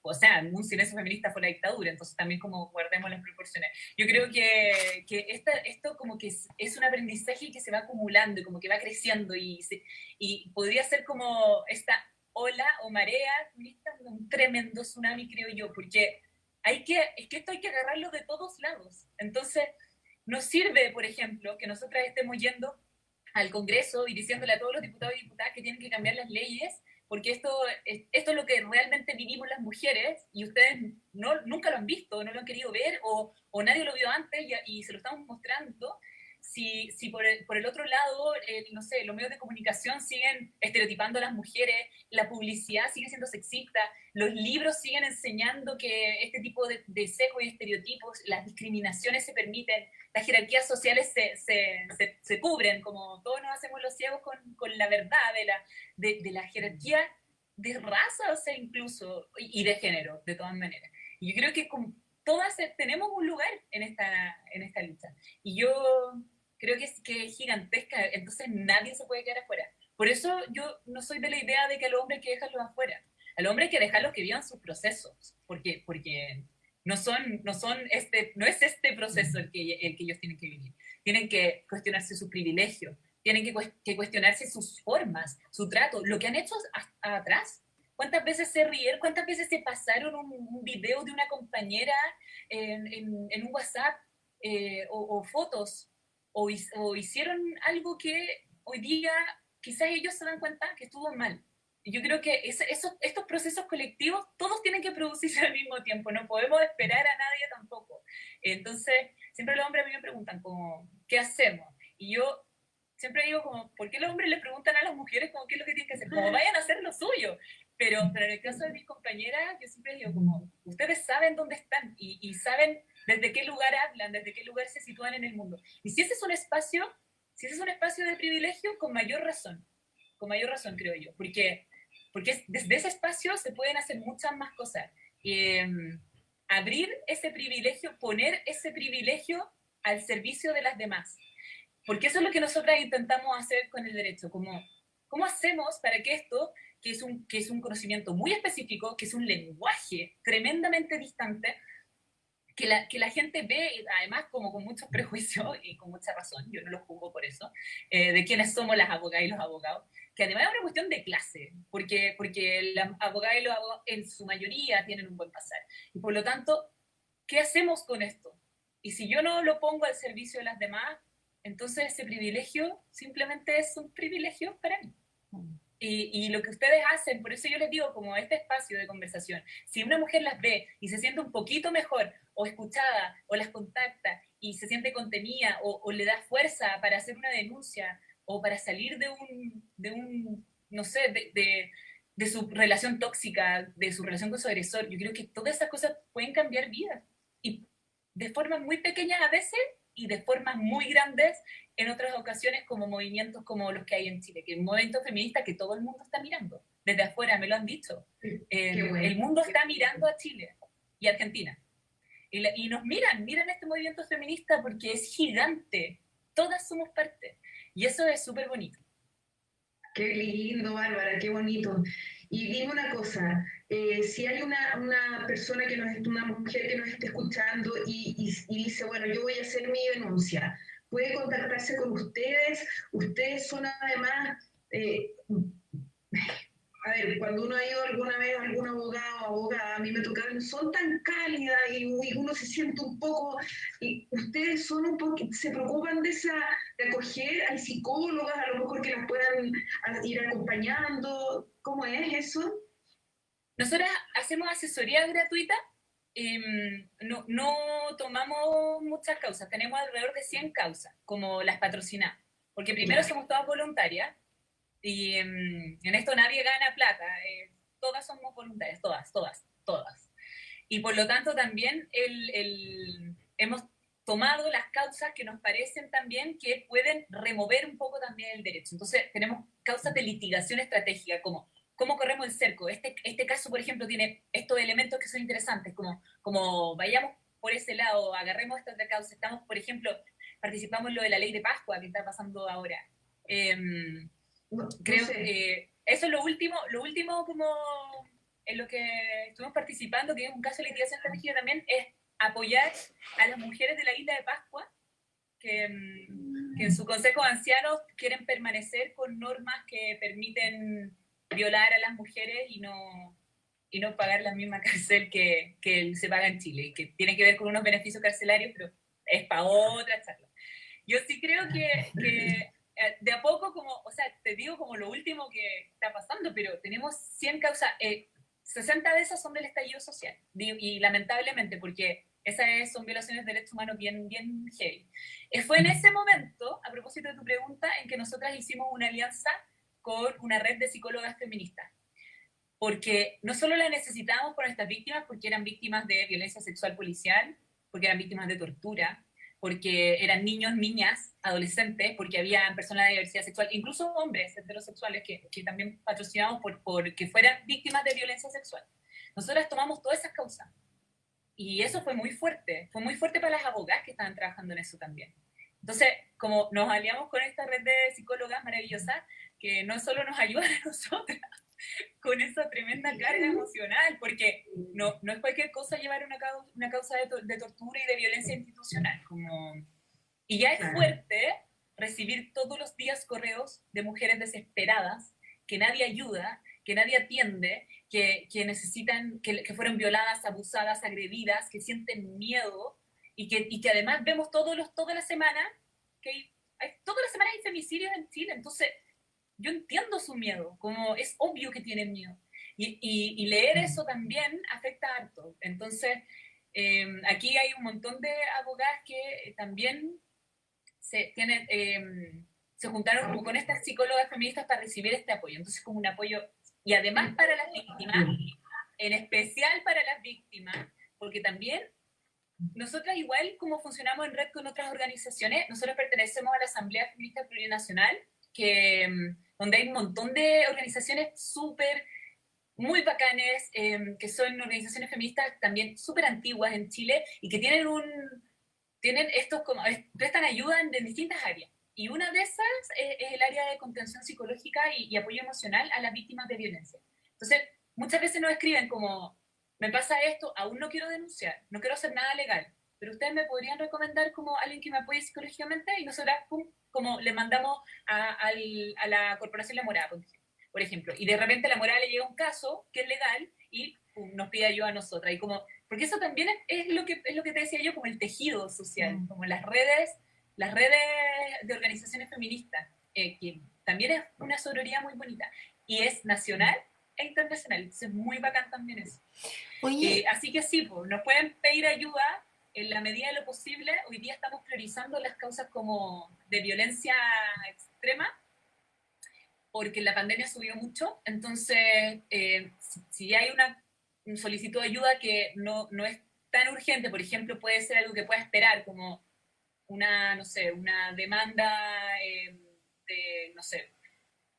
o sea, un silencio feminista fue la dictadura, entonces también como guardemos las proporciones. Yo creo que esto como que es un aprendizaje que se va acumulando y como que va creciendo y podría ser como esta ola o marea feminista, un tremendo tsunami, creo yo, porque es que esto hay que agarrarlo de todos lados. Entonces, nos sirve, por ejemplo, que nosotras estemos yendo al Congreso y diciéndole a todos los diputados y diputadas que tienen que cambiar las leyes, porque esto es lo que realmente vivimos las mujeres y ustedes nunca lo han visto, no lo han querido ver o nadie lo vio antes y se lo estamos mostrando. Si por el otro lado, no sé, los medios de comunicación siguen estereotipando a las mujeres, la publicidad sigue siendo sexista, los libros siguen enseñando que este tipo de sesgos y estereotipos, las discriminaciones se permiten, las jerarquías sociales se cubren, como todos nos hacemos los ciegos con la verdad de la jerarquía de raza, o sea, incluso, y de género, de todas maneras. Y yo creo que todas tenemos un lugar en esta lucha. Y yo creo que es gigantesca, entonces nadie se puede quedar afuera. Por eso yo no soy de la idea de que al hombre hay que dejarlo afuera. Al hombre hay que dejarlos que vivan sus procesos, porque no es este proceso el que ellos tienen que vivir. Tienen que cuestionarse sus privilegios, tienen que cuestionarse sus formas, su trato, lo que han hecho atrás. ¿Cuántas veces se rieron? ¿Cuántas veces se pasaron un video de una compañera en un WhatsApp o fotos? O hicieron algo que hoy día quizás ellos se dan cuenta que estuvo mal. Yo creo que estos procesos colectivos, todos tienen que producirse al mismo tiempo, no podemos esperar a nadie tampoco. Entonces, siempre los hombres a mí me preguntan como, ¿qué hacemos? Y yo siempre digo como, ¿por qué los hombres le preguntan a las mujeres como qué es lo que tienen que hacer? Como vayan a hacer lo suyo. Pero en el caso de mis compañeras, yo siempre digo como, ustedes saben dónde están y saben desde qué lugar hablan, desde qué lugar se sitúan en el mundo. Y si ese es un espacio, si ese es un espacio de privilegio, con mayor razón creo yo, porque desde ese espacio se pueden hacer muchas más cosas. Abrir ese privilegio, poner ese privilegio al servicio de las demás. Porque eso es lo que nosotras intentamos hacer con el derecho, como, ¿cómo hacemos para que esto, que es un conocimiento muy específico, que es un lenguaje tremendamente distante, que la gente ve, además, como con muchos prejuicios y con mucha razón, yo no los juzgo por eso, de quiénes somos las abogadas y los abogados, que además es una cuestión de clase, porque las abogadas y los abogados en su mayoría tienen un buen pasar. Y por lo tanto, ¿qué hacemos con esto? Y si yo no lo pongo al servicio de las demás, entonces ese privilegio simplemente es un privilegio para mí. Y lo que ustedes hacen, por eso yo les digo como este espacio de conversación, si una mujer las ve y se siente un poquito mejor o escuchada o las contacta y se siente contenida o le da fuerza para hacer una denuncia o para salir de un no sé, de su relación tóxica, de su relación con su agresor, yo creo que todas esas cosas pueden cambiar vidas y de formas muy pequeñas a veces y de formas muy grandes en otras ocasiones como movimientos como los que hay en Chile, que es un movimiento feminista que todo el mundo está mirando, desde afuera, me lo han dicho. Bueno. El mundo está mirando a Chile y Argentina. Y nos miran este movimiento feminista porque es gigante, todas somos parte. Y eso es súper bonito. Qué lindo, Bárbara, qué bonito. Y dime una cosa, si hay una persona una mujer que nos esté escuchando y dice, bueno, yo voy a hacer mi denuncia, puede contactarse con ustedes. Ustedes son además, a ver, cuando uno ha ido alguna vez a algún abogado o abogada, a mí me tocaron, son tan cálidas y uno se siente un poco, y ustedes son un poco, se preocupan de acoger, hay psicólogas a lo mejor que las puedan ir acompañando, ¿cómo es eso? Nosotras hacemos asesoría gratuita, no tomamos muchas causas, tenemos alrededor de 100 causas, como las patrocinadas, porque primero somos todas voluntarias, y en esto nadie gana plata, todas somos voluntarias, todas. Y por lo tanto también hemos tomado las causas que nos parecen también que pueden remover un poco también el derecho. Entonces tenemos causas de litigación estratégica, como cómo corremos el cerco. Este caso, por ejemplo, tiene estos elementos que son interesantes, como vayamos por ese lado, agarremos esta otra causa. Estamos, por ejemplo, participamos en lo de la ley de Pascua que está pasando ahora. Creo que eso es lo último como en lo que estuvimos participando, que es un caso de litigación estratégica también, es apoyar a las mujeres de la isla de Pascua que en su consejo de ancianos quieren permanecer con normas que permiten violar a las mujeres y no pagar la misma cárcel que se paga en Chile, y que tiene que ver con unos beneficios carcelarios, pero es para otra charla. Yo sí creo que de a poco, o sea, te digo como lo último que está pasando, pero tenemos 100 causas, 60 de esas son del estallido social, y lamentablemente, porque esas son violaciones de derechos humanos bien, bien heavy. Fue en ese momento, a propósito de tu pregunta, en que nosotras hicimos una alianza con una red de psicólogas feministas, porque no solo la necesitábamos por nuestras víctimas, porque eran víctimas de violencia sexual policial, porque eran víctimas de tortura, porque eran niños, niñas, adolescentes, porque había personas de diversidad sexual, incluso hombres heterosexuales que también patrocinamos porque fueran víctimas de violencia sexual. Nosotras tomamos todas esas causas. Y eso fue muy fuerte para las abogadas que estaban trabajando en eso también. Entonces, como nos aliamos con esta red de psicólogas maravillosas, que no solo nos ayudan a nosotras con esa tremenda carga emocional, porque no es cualquier cosa llevar una causa de tortura y de violencia institucional. Y ya es fuerte recibir todos los días correos de mujeres desesperadas, que nadie ayuda, que nadie atiende, que necesitan, que fueron violadas, abusadas, agredidas, que sienten miedo, y que además vemos toda la semana que toda la semana hay femicidios en Chile. Entonces, yo entiendo su miedo, como es obvio que tienen miedo. Y leer eso también afecta harto. Entonces, aquí hay un montón de abogadas que también se juntaron como con estas psicólogas feministas para recibir este apoyo. Entonces, como un apoyo, y además para las víctimas, en especial para las víctimas, porque también nosotras igual como funcionamos en red con otras organizaciones, nosotros pertenecemos a la Asamblea Feminista Plurinacional, donde hay un montón de organizaciones súper, muy bacanes, que son organizaciones feministas también súper antiguas en Chile y que tienen estos como, prestan ayuda en distintas áreas. Y una de esas es el área de contención psicológica y apoyo emocional a las víctimas de violencia. Entonces, muchas veces nos escriben como, me pasa esto, aún no quiero denunciar, no quiero hacer nada legal, pero ustedes me podrían recomendar como alguien que me apoye psicológicamente, y nosotras, pum, como le mandamos a la Corporación La Morada, por ejemplo, y de repente a La Morada le llega un caso que es legal y pum, nos pide ayuda a nosotras. Y como, porque eso también es lo que te decía yo, como el tejido social, como las redes de organizaciones feministas, que también es una sororidad muy bonita, y es nacional e internacional, entonces es muy bacán también eso. Oye, Así que sí, pues, nos pueden pedir ayuda en la medida de lo posible. Hoy día estamos priorizando las causas como de violencia extrema, porque la pandemia subió mucho, entonces si hay una solicitud de ayuda que no es tan urgente, por ejemplo, puede ser algo que pueda esperar, como una, no sé, una demanda de, no sé,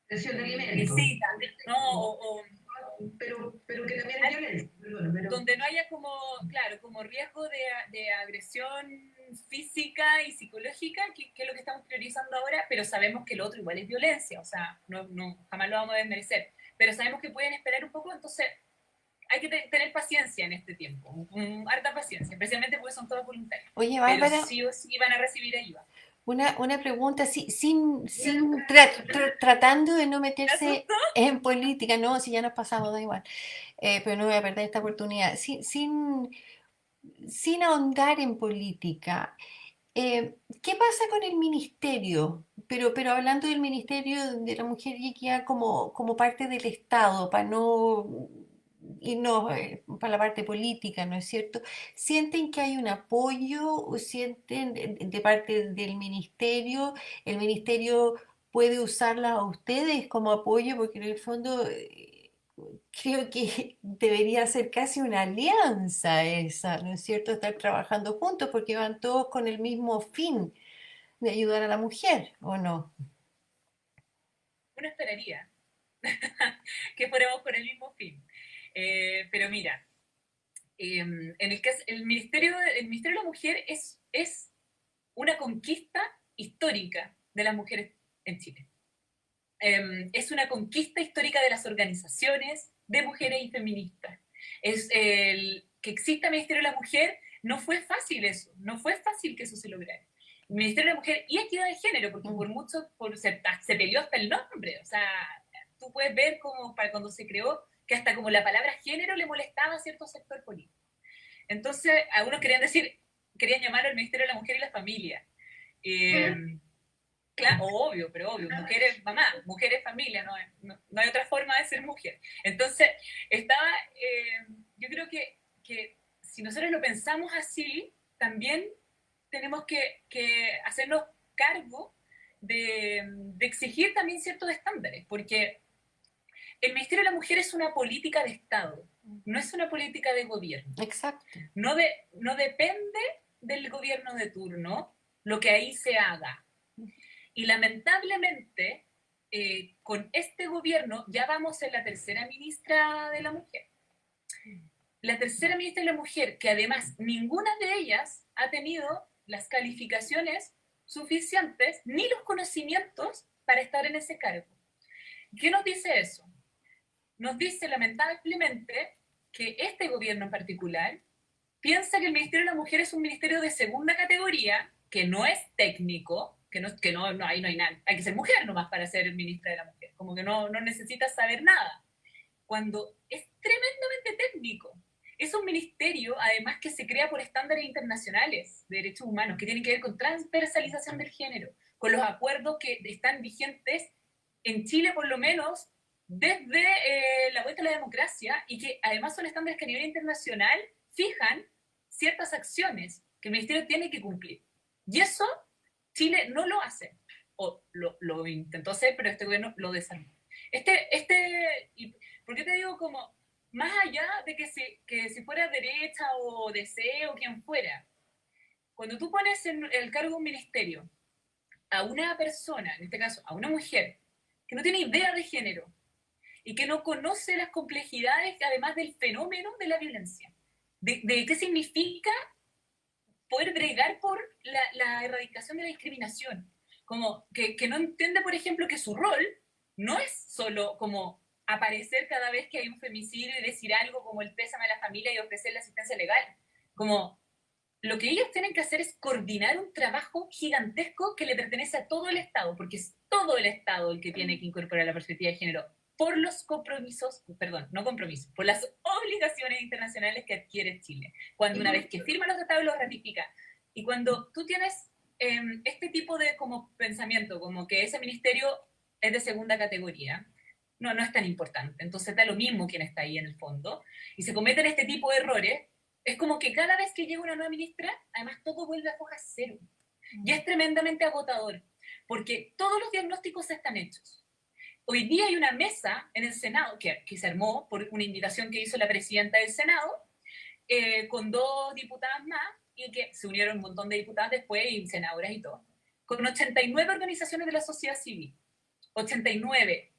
Pensión de alimentos. sí, ¿no? Pero que también es violencia. Pero... donde no haya como, claro, como riesgo de agresión física y psicológica, que es lo que estamos priorizando ahora, pero sabemos que lo otro igual es violencia, o sea, jamás lo vamos a desmerecer, pero sabemos que pueden esperar un poco, entonces hay que tener paciencia en este tiempo, harta paciencia, especialmente porque son todos voluntarios, oye, pero Bárbara, sí o sí van a recibir ayuda. una pregunta, tratando de no ¿Te meterse asustó? en política, no, si ya nos pasamos, da igual, pero no voy a perder esta oportunidad, sin ahondar en política. ¿Qué pasa con el ministerio? Pero hablando del Ministerio de la Mujer y Equidad como parte del Estado, para no irnos para la parte política, ¿no es cierto? ¿Sienten que hay un apoyo o sienten de parte del ministerio? ¿El ministerio puede usarla a ustedes como apoyo? Porque en el fondo creo que debería ser casi una alianza esa, ¿no es cierto? Estar trabajando juntos porque van todos con el mismo fin de ayudar a la mujer, ¿o no? Uno esperaría que fuéramos por el mismo fin. Pero mira, en el caso, el Ministerio de la Mujer es una conquista histórica de las mujeres en Chile. Es una conquista histórica de las organizaciones de mujeres y feministas. Que exista el Ministerio de la Mujer no fue fácil eso, no fue fácil que eso se lograra. El Ministerio de la Mujer y Equidad de Género, porque se peleó hasta el nombre, o sea, tú puedes ver como para cuando se creó que hasta como la palabra género le molestaba a cierto sector político. Entonces, algunos querían llamar al Ministerio de la Mujer y la Familia. Eh, Claro, obvio, pero obvio, mujeres mamá, mujeres familia, no hay otra forma de ser mujer. Entonces, estaba, yo creo que si nosotros lo pensamos así, también tenemos que hacernos cargo de exigir también ciertos estándares, porque el Ministerio de la Mujer es una política de Estado, no es una política de gobierno. Exacto. No depende del gobierno de turno lo que ahí se haga. Y lamentablemente, con este gobierno ya vamos en la tercera ministra de la mujer. La tercera ministra de la mujer, que además ninguna de ellas ha tenido las calificaciones suficientes ni los conocimientos para estar en ese cargo. ¿Qué nos dice eso? Nos dice lamentablemente que este gobierno en particular piensa que el Ministerio de la Mujer es un ministerio de segunda categoría, que no es técnico, ahí no hay nada, hay que ser mujer nomás para ser ministra de la Mujer, como que no necesitas saber nada, cuando es tremendamente técnico. Es un ministerio, además, que se crea por estándares internacionales de derechos humanos, que tienen que ver con transversalización del género, con los acuerdos que están vigentes en Chile por lo menos desde la vuelta a la democracia, y que además son estándares que a nivel internacional fijan ciertas acciones que el ministerio tiene que cumplir. Y eso Chile no lo hace, o lo intentó hacer, pero este gobierno lo desarmó. ¿Por qué te digo como, más allá de que si fuera derecha o DC o quien fuera, cuando tú pones en el cargo de un ministerio a una persona, en este caso a una mujer, que no tiene idea de género y que no conoce las complejidades, además del fenómeno de la violencia, de qué significa poder bregar por la erradicación de la discriminación, como que no entiende, por ejemplo, que su rol no es solo como aparecer cada vez que hay un femicidio y decir algo como el pésame a la familia y ofrecer la asistencia legal, como lo que ellos tienen que hacer es coordinar un trabajo gigantesco que le pertenece a todo el Estado, porque es todo el Estado el que tiene que incorporar la perspectiva de género por los compromisos, perdón, no compromisos, por las obligaciones internacionales que adquiere Chile. Cuando una vez que firma los tratados los ratifica. Y cuando tú tienes este tipo de como pensamiento, como que ese ministerio es de segunda categoría, no es tan importante. Entonces da lo mismo quién está ahí en el fondo. Y se cometen este tipo de errores. Es como que cada vez que llega una nueva ministra, además todo vuelve a foja cero. Y es tremendamente agotador, porque todos los diagnósticos están hechos. Hoy día hay una mesa en el Senado que se armó por una invitación que hizo la presidenta del Senado, con 2 diputadas más, y que se unieron un montón de diputadas después y senadoras y todo, con 89 organizaciones de la sociedad civil. 89.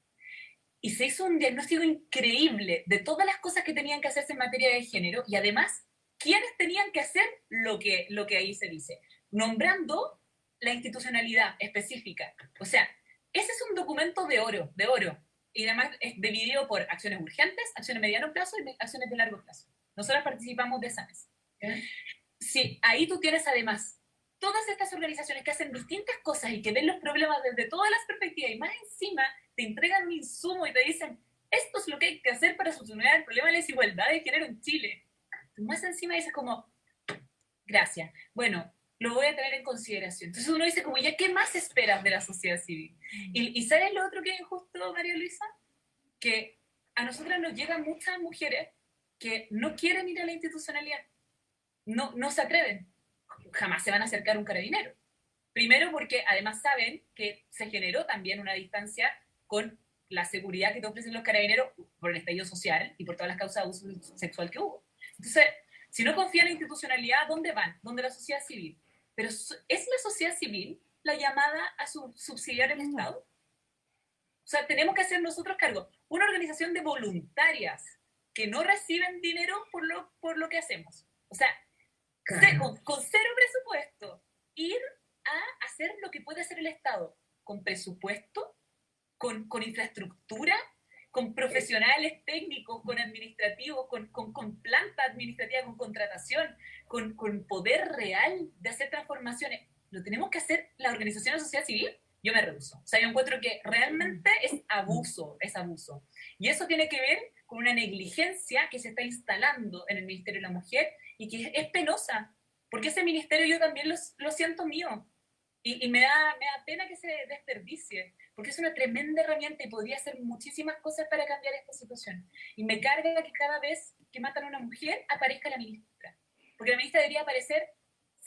Y se hizo un diagnóstico increíble de todas las cosas que tenían que hacerse en materia de género, y además, quiénes tenían que hacer lo que ahí se dice, nombrando la institucionalidad específica. O sea, ese es un documento de oro, y además es dividido por acciones urgentes, acciones de mediano plazo y acciones de largo plazo. Nosotros participamos de esa mesa. Sí, ahí tú tienes además todas estas organizaciones que hacen distintas cosas y que ven los problemas desde todas las perspectivas, y más encima te entregan un insumo y te dicen, esto es lo que hay que hacer para solucionar el problema de la desigualdad de género en Chile. Tú más encima dices como, gracias, bueno, lo voy a tener en consideración. Entonces uno dice como, ¿ya qué más esperas de la sociedad civil? ¿Y sabes lo otro que es injusto, María Luisa? Que a nosotras nos llegan muchas mujeres que no quieren ir a la institucionalidad, no se atreven, jamás se van a acercar a un carabinero. Primero porque además saben que se generó también una distancia con la seguridad que te ofrecen los carabineros por el estallido social y por todas las causas de abuso sexual que hubo. Entonces, si no confían en la institucionalidad, ¿dónde van? ¿Dónde la sociedad civil? Pero ¿es la sociedad civil la llamada a subsidiar el Estado? O sea, tenemos que hacer nosotros cargo. Una organización de voluntarias que no reciben dinero por lo que hacemos. O sea, con cero presupuesto, ir a hacer lo que puede hacer el Estado, con presupuesto, con infraestructura, con profesionales técnicos, con administrativos, con planta administrativa, con contratación, con poder real de hacer transformaciones. ¿Lo tenemos que hacer la organización de la sociedad civil? Yo me rehuso. O sea, yo encuentro que realmente es abuso. Y eso tiene que ver con una negligencia que se está instalando en el Ministerio de la Mujer y que es penosa, porque ese ministerio yo también lo siento mío. Y me da pena que se desperdicie, porque es una tremenda herramienta y podría hacer muchísimas cosas para cambiar esta situación. Y me carga que cada vez que matan a una mujer aparezca la ministra, porque la ministra debería aparecer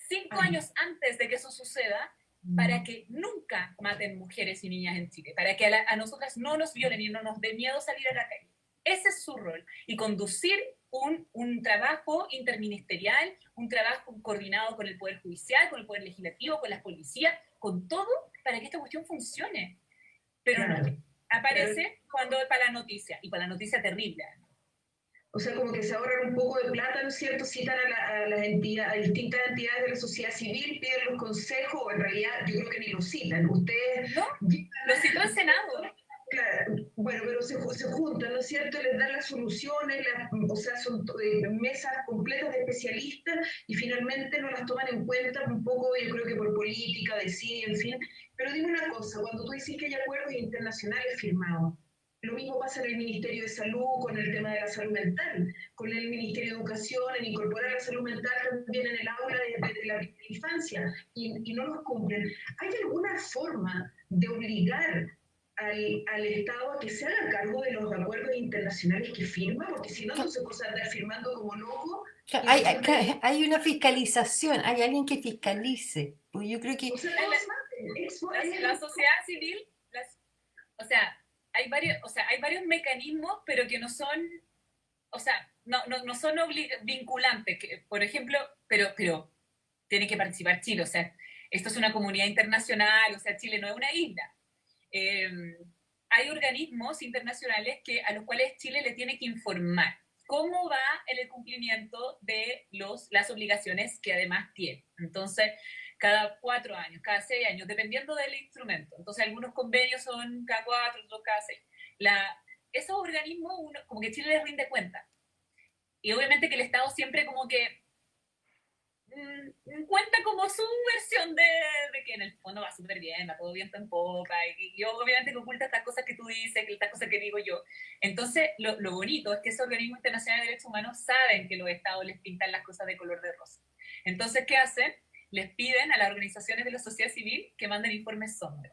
5 años antes de que eso suceda, para que nunca maten mujeres y niñas en Chile, para que a nosotras no nos violen y no nos dé miedo salir a la calle. Ese es su rol, y conducir un trabajo interministerial, un trabajo coordinado con el Poder Judicial, con el Poder Legislativo, con las policías, con todo, para que esta cuestión funcione. Pero no, aparece cuando es para la noticia, y para la noticia terrible. O sea, como que se ahorran un poco de plata, ¿no es cierto? Citan a las entidades, a distintas entidades de la sociedad civil, piden los consejos, o en realidad yo creo que ni los citan. Ustedes... ¿No? Lo citó el Senado. Claro, bueno, pero se juntan, ¿no es cierto? Les dan las soluciones, o sea, son mesas completas de especialistas y finalmente no las toman en cuenta un poco, yo creo que por política, en fin. Pero dime una cosa, cuando tú dices que hay acuerdos internacionales firmados, lo mismo pasa en el Ministerio de Salud con el tema de la salud mental, con el Ministerio de Educación, en incorporar la salud mental también en el aula de la infancia, y no los cumplen. ¿Hay alguna forma de obligar al Estado a que se haga cargo de los acuerdos internacionales que firma, porque si no, entonces cosa andar firmando como loco. Hay una fiscalización, hay alguien que fiscalice. Pues yo creo que O sea, La sociedad civil, o sea, hay varios mecanismos, pero que no son, o sea, no son vinculantes. Que, por ejemplo, pero tiene que participar Chile, o sea, esto es una comunidad internacional, o sea, Chile no es una isla. Eh, Hay organismos internacionales a los cuales Chile le tiene que informar cómo va en el cumplimiento de las obligaciones que además tiene. Entonces, cada 4 años, cada 6 años, dependiendo del instrumento. Entonces, algunos convenios son cada 4, otros cada 6. Esos organismos, como que Chile les rinde cuenta. Y obviamente que el Estado siempre como que cuenta como su versión de que en el fondo va súper bien, va todo bien en popa, y obviamente que oculta estas cosas que tú dices, que estas cosas que digo yo. Entonces, lo bonito es que esos organismos internacionales de derechos humanos saben que los estados les pintan las cosas de color de rosa. Entonces, ¿qué hacen? Les piden a las organizaciones de la sociedad civil que manden informes sombra.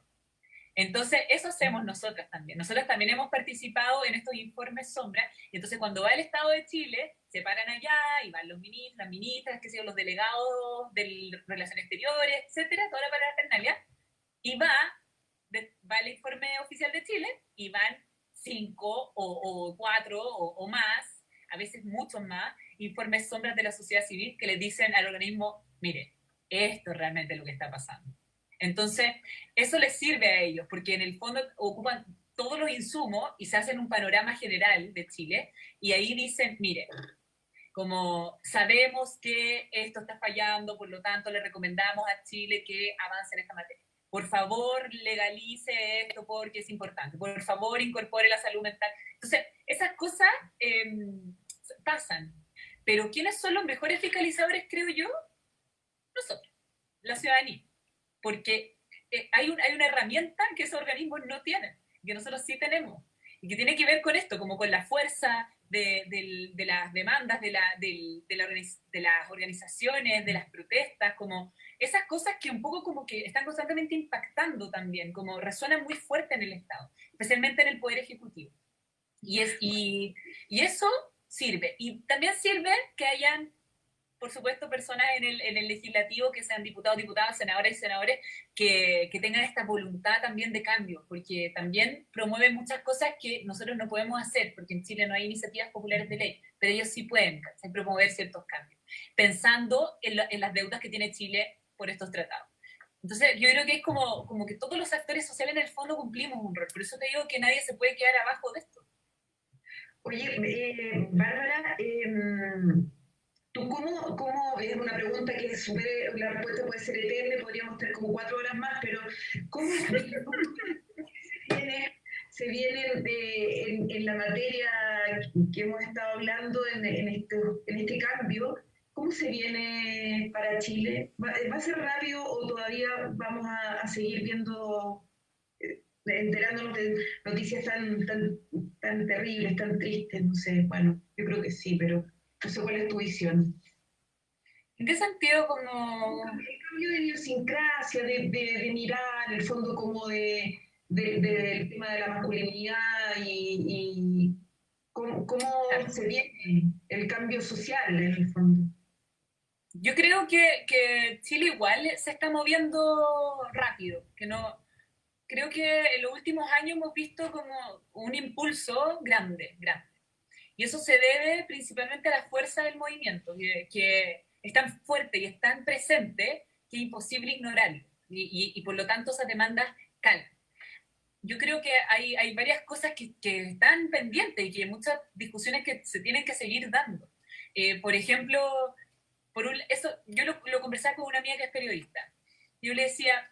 Entonces, eso hacemos nosotras también. Nosotras también hemos participado en estos informes sombra. Y entonces, cuando va el Estado de Chile, se paran allá y van los ministros, las ministras, qué sé yo, los delegados de Relaciones Exteriores, etcétera, toda la parafernalia. Y va el informe oficial de Chile y van 5 o 4 o más, a veces muchos más, informes sombras de la sociedad civil que les dicen al organismo, mire, esto es realmente lo que está pasando. Entonces, eso les sirve a ellos, porque en el fondo ocupan todos los insumos y se hacen un panorama general de Chile, y ahí dicen, mire, como sabemos que esto está fallando, por lo tanto le recomendamos a Chile que avance en esta materia. Por favor, legalice esto porque es importante. Por favor, incorpore la salud mental. Entonces, esas cosas pasan. Pero ¿quiénes son los mejores fiscalizadores, creo yo? Nosotros, la ciudadanía. Porque hay una herramienta que esos organismos no tienen, que nosotros sí tenemos, y que tiene que ver con esto, como con la fuerza de las demandas de las organizaciones, de las protestas, como esas cosas que un poco como que están constantemente impactando también, como resuenan muy fuerte en el Estado, especialmente en el Poder Ejecutivo. Y eso sirve. Y también sirve que hayan, por supuesto, personas en el legislativo que sean diputados, diputadas, senadoras y senadores que tengan esta voluntad también de cambio, porque también promueven muchas cosas que nosotros no podemos hacer, porque en Chile no hay iniciativas populares de ley, pero ellos sí pueden promover ciertos cambios, pensando en las deudas que tiene Chile por estos tratados. Entonces, yo creo que es como que todos los actores sociales en el fondo cumplimos un rol, por eso te digo que nadie se puede quedar abajo de esto. Oye, Bárbara, ¿tú cómo, es una pregunta que la respuesta puede ser eterna, podríamos estar como 4 horas más, pero ¿cómo se vienen en la materia que hemos estado hablando, en este cambio? ¿Cómo se viene para Chile? ¿Va a ser rápido o todavía vamos a seguir viendo, enterándonos de noticias tan terribles, tan tristes? No sé, bueno, yo creo que sí, pero no sé cuál es tu visión. ¿En qué sentido como...? El cambio de idiosincrasia, de mirar, el fondo como del tema de la masculinidad y cómo se viene el cambio social en el fondo. Yo creo que Chile igual se está moviendo rápido, que no... Creo que en los últimos años hemos visto como un impulso grande, grande. Y eso se debe principalmente a la fuerza del movimiento, que es tan fuerte y es tan presente que es imposible ignorarlo. Y por lo tanto esas demandas calan. Yo creo que hay varias cosas que están pendientes y que hay muchas discusiones que se tienen que seguir dando. Por ejemplo, eso yo lo conversaba con una amiga que es periodista. Yo le decía,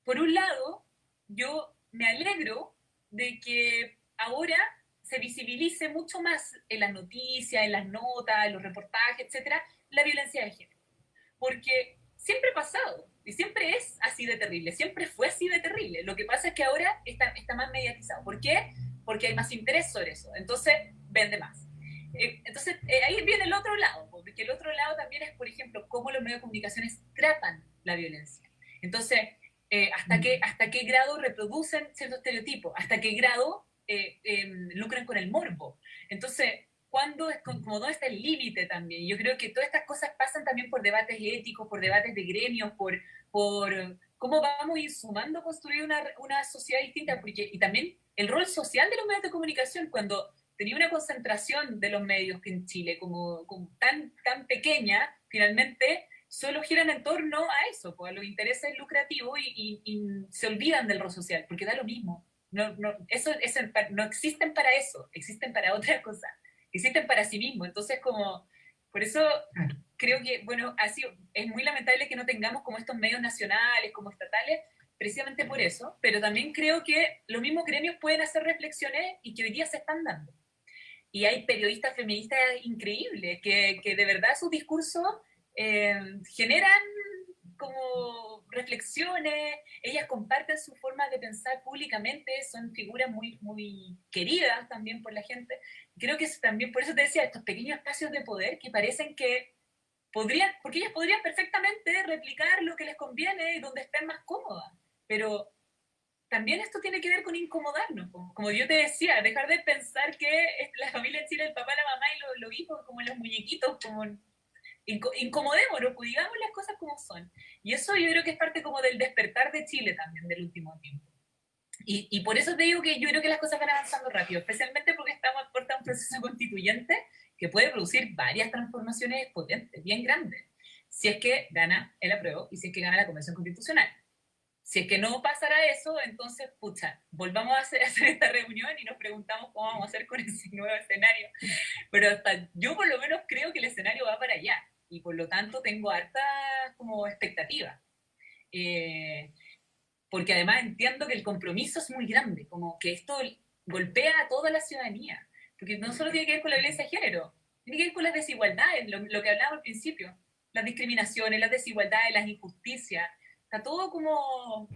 por un lado, yo me alegro de que ahora se visibilice mucho más en las noticias, en las notas, en los reportajes, etcétera, la violencia de género. Porque siempre ha pasado y siempre es así de terrible, siempre fue así de terrible. Lo que pasa es que ahora está más mediatizado. ¿Por qué? Porque hay más interés sobre eso. Entonces, vende más. Entonces, ahí viene el otro lado, porque el otro lado también es, por ejemplo, cómo los medios de comunicación tratan la violencia. Entonces, hasta qué grado reproducen ciertos estereotipos, hasta qué grado lucran con el morbo. Entonces, ¿cuándo es como dónde está el límite también? Yo creo que todas estas cosas pasan también por debates éticos, por debates de gremios, por cómo vamos a ir sumando a construir una sociedad distinta, porque, y también el rol social de los medios de comunicación, cuando tenía una concentración de los medios que en Chile como tan pequeña, finalmente solo giran en torno a eso, pues, a los intereses lucrativos y se olvidan del rol social, porque da lo mismo. No existen para eso, existen para otra cosa, existen para sí mismos. Entonces, como, por eso creo que, bueno, es muy lamentable que no tengamos como estos medios nacionales, como estatales, precisamente por eso, pero también creo que los mismos gremios pueden hacer reflexiones y que hoy día se están dando. Y hay periodistas feministas increíbles que de verdad sus discursos generan como reflexiones, ellas comparten su forma de pensar públicamente, son figuras muy queridas también por la gente. Creo que también, por eso te decía, estos pequeños espacios de poder que parecen que podrían, porque ellas podrían perfectamente replicar lo que les conviene y donde estén más cómodas, pero también esto tiene que ver con incomodarnos, como yo te decía, dejar de pensar que la familia en Chile, el papá, la mamá y los hijos, como los muñequitos, como incomodémonos, pues digamos las cosas como son. Y eso yo creo que es parte como del despertar de Chile también del último tiempo. Y por eso te digo que yo creo que las cosas van avanzando rápido, especialmente porque estamos por un proceso constituyente que puede producir varias transformaciones potentes, bien grandes, si es que gana el apruebo y si es que gana la Convención Constitucional. Si es que no pasará eso, entonces, pucha, volvamos a hacer esta reunión y nos preguntamos cómo vamos a hacer con ese nuevo escenario. Pero hasta yo por lo menos creo que el escenario va para allá y por lo tanto tengo harta como expectativa. Porque además entiendo que el compromiso es muy grande, como que esto golpea a toda la ciudadanía, porque no solo tiene que ver con la violencia de género, tiene que ver con las desigualdades, lo que hablábamos al principio, las discriminaciones, las desigualdades, las injusticias, está todo como,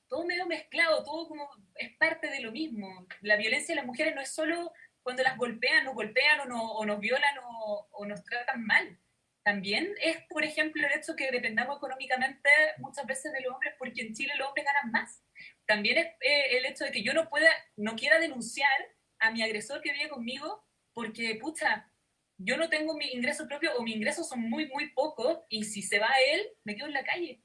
todo medio mezclado, todo como es parte de lo mismo. La violencia de las mujeres no es solo cuando las golpean o nos violan o nos tratan mal. También es, por ejemplo, el hecho que dependamos económicamente muchas veces de los hombres porque en Chile los hombres ganan más. También es el hecho de que yo no quiera denunciar a mi agresor que vive conmigo porque, pucha, yo no tengo mi ingreso propio o mis ingresos son muy pocos y si se va él, me quedo en la calle.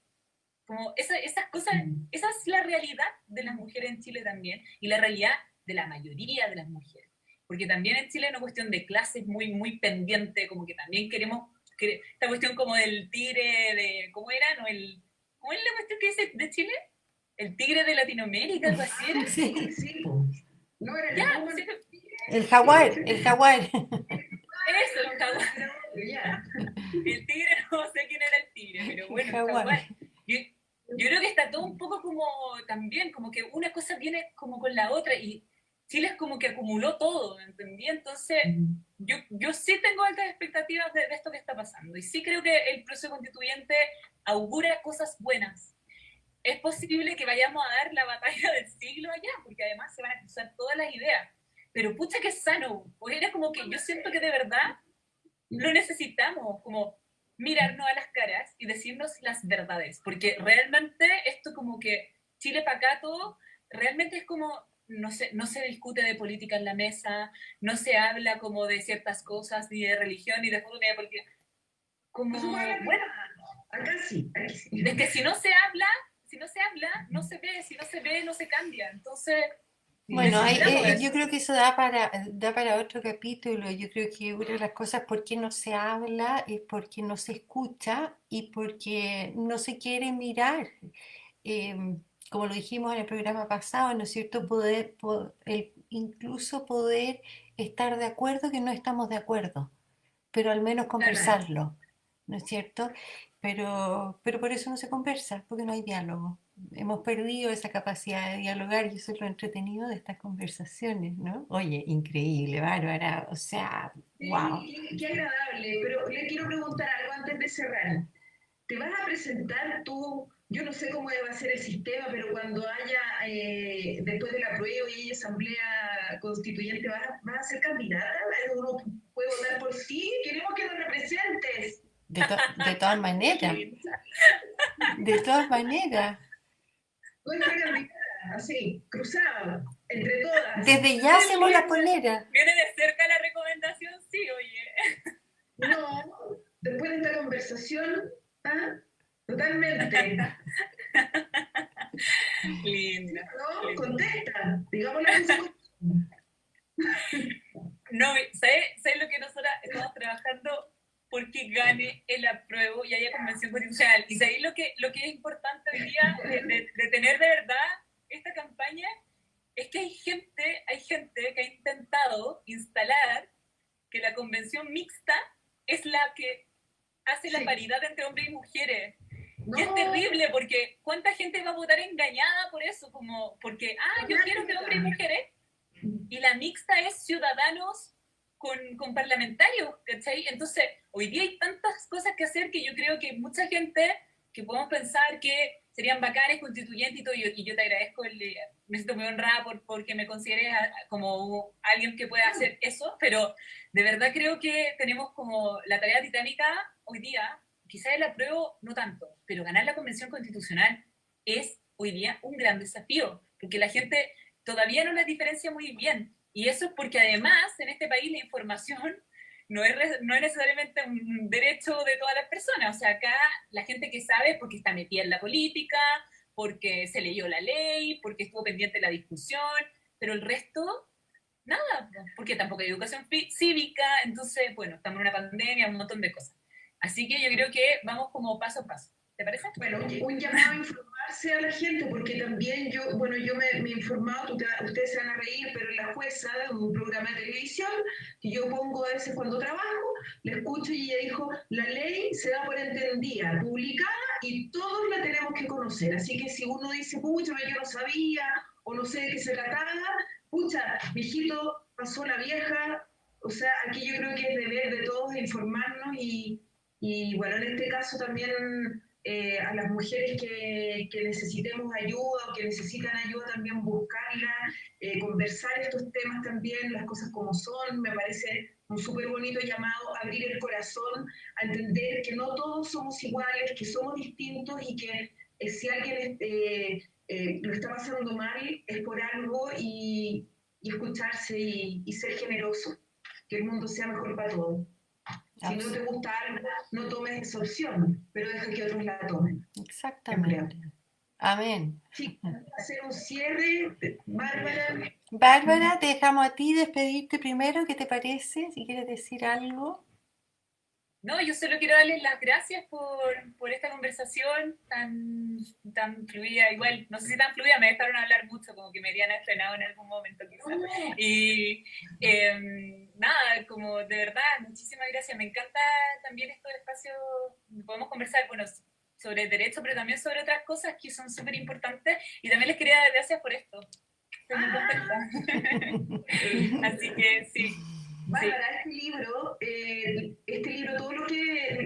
Como esas cosas, esa es la realidad de las mujeres en Chile también y la realidad de la mayoría de las mujeres. Porque también en Chile hay una cuestión de clases muy pendiente, como que también queremos esta cuestión como del tigre de, ¿cómo era? No, ¿cómo es la cuestión que dice de Chile? El tigre de Latinoamérica, algo así era. Sí, sí. No era Ya, el sí, El jaguar, el jaguar. eso, el jaguar. ya. El tigre, no sé quién era el tigre, pero bueno, el Jaguar. jaguar. Yo creo que está todo un poco como también, como que una cosa viene como con la otra y Chile es como que acumuló todo, ¿entendí? Entonces, yo sí tengo altas expectativas de esto que está pasando y sí creo que el proceso constituyente augura cosas buenas. Es posible que vayamos a dar la batalla del siglo allá, porque además se van a cruzar todas las ideas. Pero pucha que sano, pues era como que yo siento que de verdad lo necesitamos, como mirarnos a las caras y decirnos las verdades, porque realmente esto como que Chile pacato, realmente es como, no se discute de política en la mesa, no se habla como de ciertas cosas, ni de religión, ni de fútbol, ni de política. Como, bueno, acá sí, aquí sí. es que si no se habla, no se ve, si no se ve, no se cambia. Entonces, Bueno, necesitamos yo eso. creo que eso da para otro capítulo. Yo creo que una de las cosas por qué no se habla es porque no se escucha y porque no se quiere mirar. Como lo dijimos en el programa pasado, ¿no es cierto? Incluso poder estar de acuerdo que no estamos de acuerdo, pero al menos Claro. conversarlo, ¿no es cierto? Pero por eso no se conversa, porque no hay diálogo. Hemos perdido esa capacidad de dialogar y eso es lo entretenido de estas conversaciones, ¿no? Oye, increíble, Bárbara, o sea, wow. Sí, qué agradable, pero le quiero preguntar algo antes de cerrar. ¿Te vas a presentar tú? Yo no sé cómo va a ser el sistema, pero cuando haya, después de la prueba y asamblea constituyente, ¿vas a ser candidata? ¿Uno puede votar por ti? Queremos que nos representes. De todas maneras, de todas maneras. nuestra candidata, así, cruzada, entre todas. Desde ya hacemos la polera. Viene de cerca la recomendación, sí, oye. No, después de esta conversación, ¿ah? Totalmente. Linda. ¿No? Linda. Contesta, digamos la cosa. No, ¿sabes lo que nosotros estamos trabajando? Porque gane el apruebo y haya convención constitucional. Y sabéis lo que es importante hoy día de tener de verdad esta campaña, es que hay gente que ha intentado instalar que la convención mixta es la que hace la paridad entre hombres y mujeres. No. Y es terrible porque ¿cuánta gente va a votar engañada por eso? Como porque, yo quiero que hombres y mujeres, y la mixta es ciudadanos con parlamentarios, ¿cachai? Entonces, hoy día hay tantas cosas que hacer que yo creo que mucha gente que podemos pensar que serían bacanes, constituyentes y todo, y yo te agradezco, me siento muy honrada porque me consideres como alguien que pueda hacer eso, pero de verdad creo que tenemos como la tarea titánica hoy día, quizás el apruebo no tanto, pero ganar la convención constitucional es hoy día un gran desafío, porque la gente todavía no la diferencia muy bien, y eso es porque además en este país la información no es necesariamente un derecho de todas las personas. O sea, acá la gente que sabe porque está metida en la política, porque se leyó la ley, porque estuvo pendiente de la discusión, pero el resto, nada, porque tampoco hay educación cívica, entonces, bueno, estamos en una pandemia, un montón de cosas. Así que yo creo que vamos como paso a paso. ¿Te parece? Bueno, un llamado a informarse a la gente, porque también yo me he informado, ustedes se van a reír, pero la jueza de un programa de televisión que yo pongo a veces cuando trabajo, la escucho y ella dijo, la ley se da por entendida, publicada y todos la tenemos que conocer. Así que si uno dice, pucha, yo no sabía o no sé de qué se trataba, pucha, viejito, pasó la vieja. O sea, aquí yo creo que es deber de todos informarnos y bueno, en este caso también a las mujeres que necesitemos ayuda o que necesitan ayuda también buscarla, conversar estos temas también, las cosas como son, me parece un súper bonito llamado a abrir el corazón, a entender que no todos somos iguales, que somos distintos y que si alguien lo está pasando mal es por algo y escucharse y ser generoso, que el mundo sea mejor para todos. Si no te gusta algo, no tomes esa opción, pero deja que otros la tomen. Exactamente. Amén. Sí, hacer un cierre, Bárbara. Bárbara, te dejamos a ti despedirte primero. ¿Qué te parece? Si quieres decir algo. No, yo solo quiero darles las gracias por esta conversación tan fluida. Igual, no sé si tan fluida, me dejaron hablar mucho, como que me habían estrenado en algún momento quizás. Y nada, como de verdad, muchísimas gracias. Me encanta también estos espacios, podemos conversar, bueno, sobre derecho, pero también sobre otras cosas que son súper importantes. Y también les quería dar gracias por esto. Estoy muy contenta. Así que sí. Bárbara, este libro, todo lo que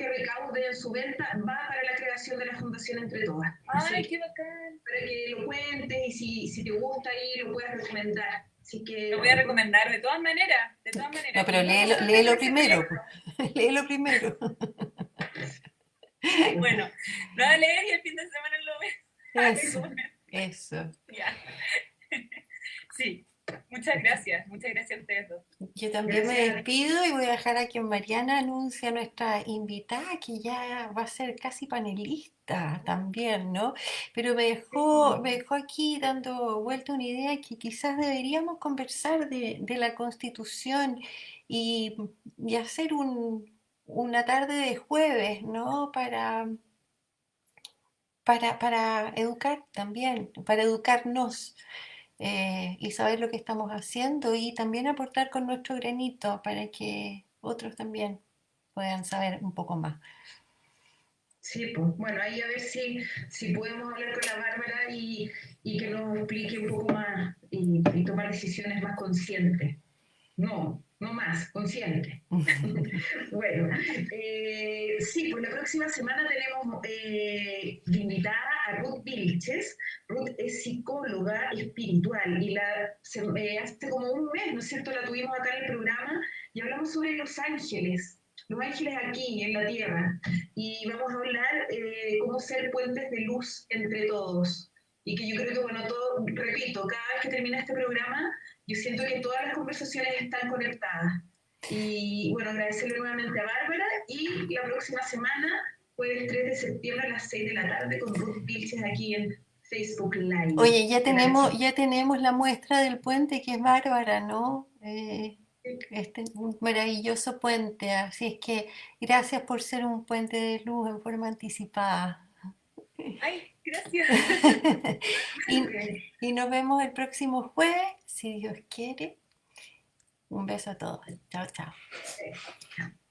recaude en su venta va para la creación de la Fundación Entre Todas. ¡Ay, qué bacán! Para que lo cuentes y si te gusta ir, lo puedas recomendar. Así que, lo voy a recomendar de todas maneras. No, pero léelo primero. Léelo primero. Bueno, lo voy a leer y el fin de semana lo veo. Eso. Ya. Sí. Muchas gracias a ustedes dos. Yo también me despido y voy a dejar a que Mariana anuncie a nuestra invitada, que ya va a ser casi panelista también, ¿no? Pero me dejó aquí dando vuelta una idea que quizás deberíamos conversar de la Constitución y hacer una tarde de jueves, ¿no? Para educar también, para educarnos. Y saber lo que estamos haciendo y también aportar con nuestro granito para que otros también puedan saber un poco más. Sí, pues bueno, ahí a ver si podemos hablar con la Bárbara y que nos explique un poco más y tomar decisiones más conscientes. No más, consciente. Bueno, sí, pues la próxima semana tenemos de invitada a Ruth Vilches. Ruth es psicóloga espiritual y hace como un mes, ¿no es cierto?, la tuvimos acá en el programa y hablamos sobre los ángeles. Los Ángeles aquí, en la Tierra, y vamos a hablar cómo ser puentes de luz entre todos. Y que yo creo que, bueno, todo, repito, cada vez que termina este programa, yo siento que todas las conversaciones están conectadas. Y bueno, agradecerle nuevamente a Bárbara y la próxima semana, jueves 3 de septiembre a las 6 de la tarde con Ruth Vilches aquí en Facebook Live. Oye, Gracias. ya tenemos la muestra del puente que es bárbara, ¿no? Un maravilloso puente, así es que gracias por ser un puente de luz en forma anticipada. Ay, gracias. y, y nos vemos el próximo jueves, si Dios quiere. Un beso a todos. Chao, chao. Chao.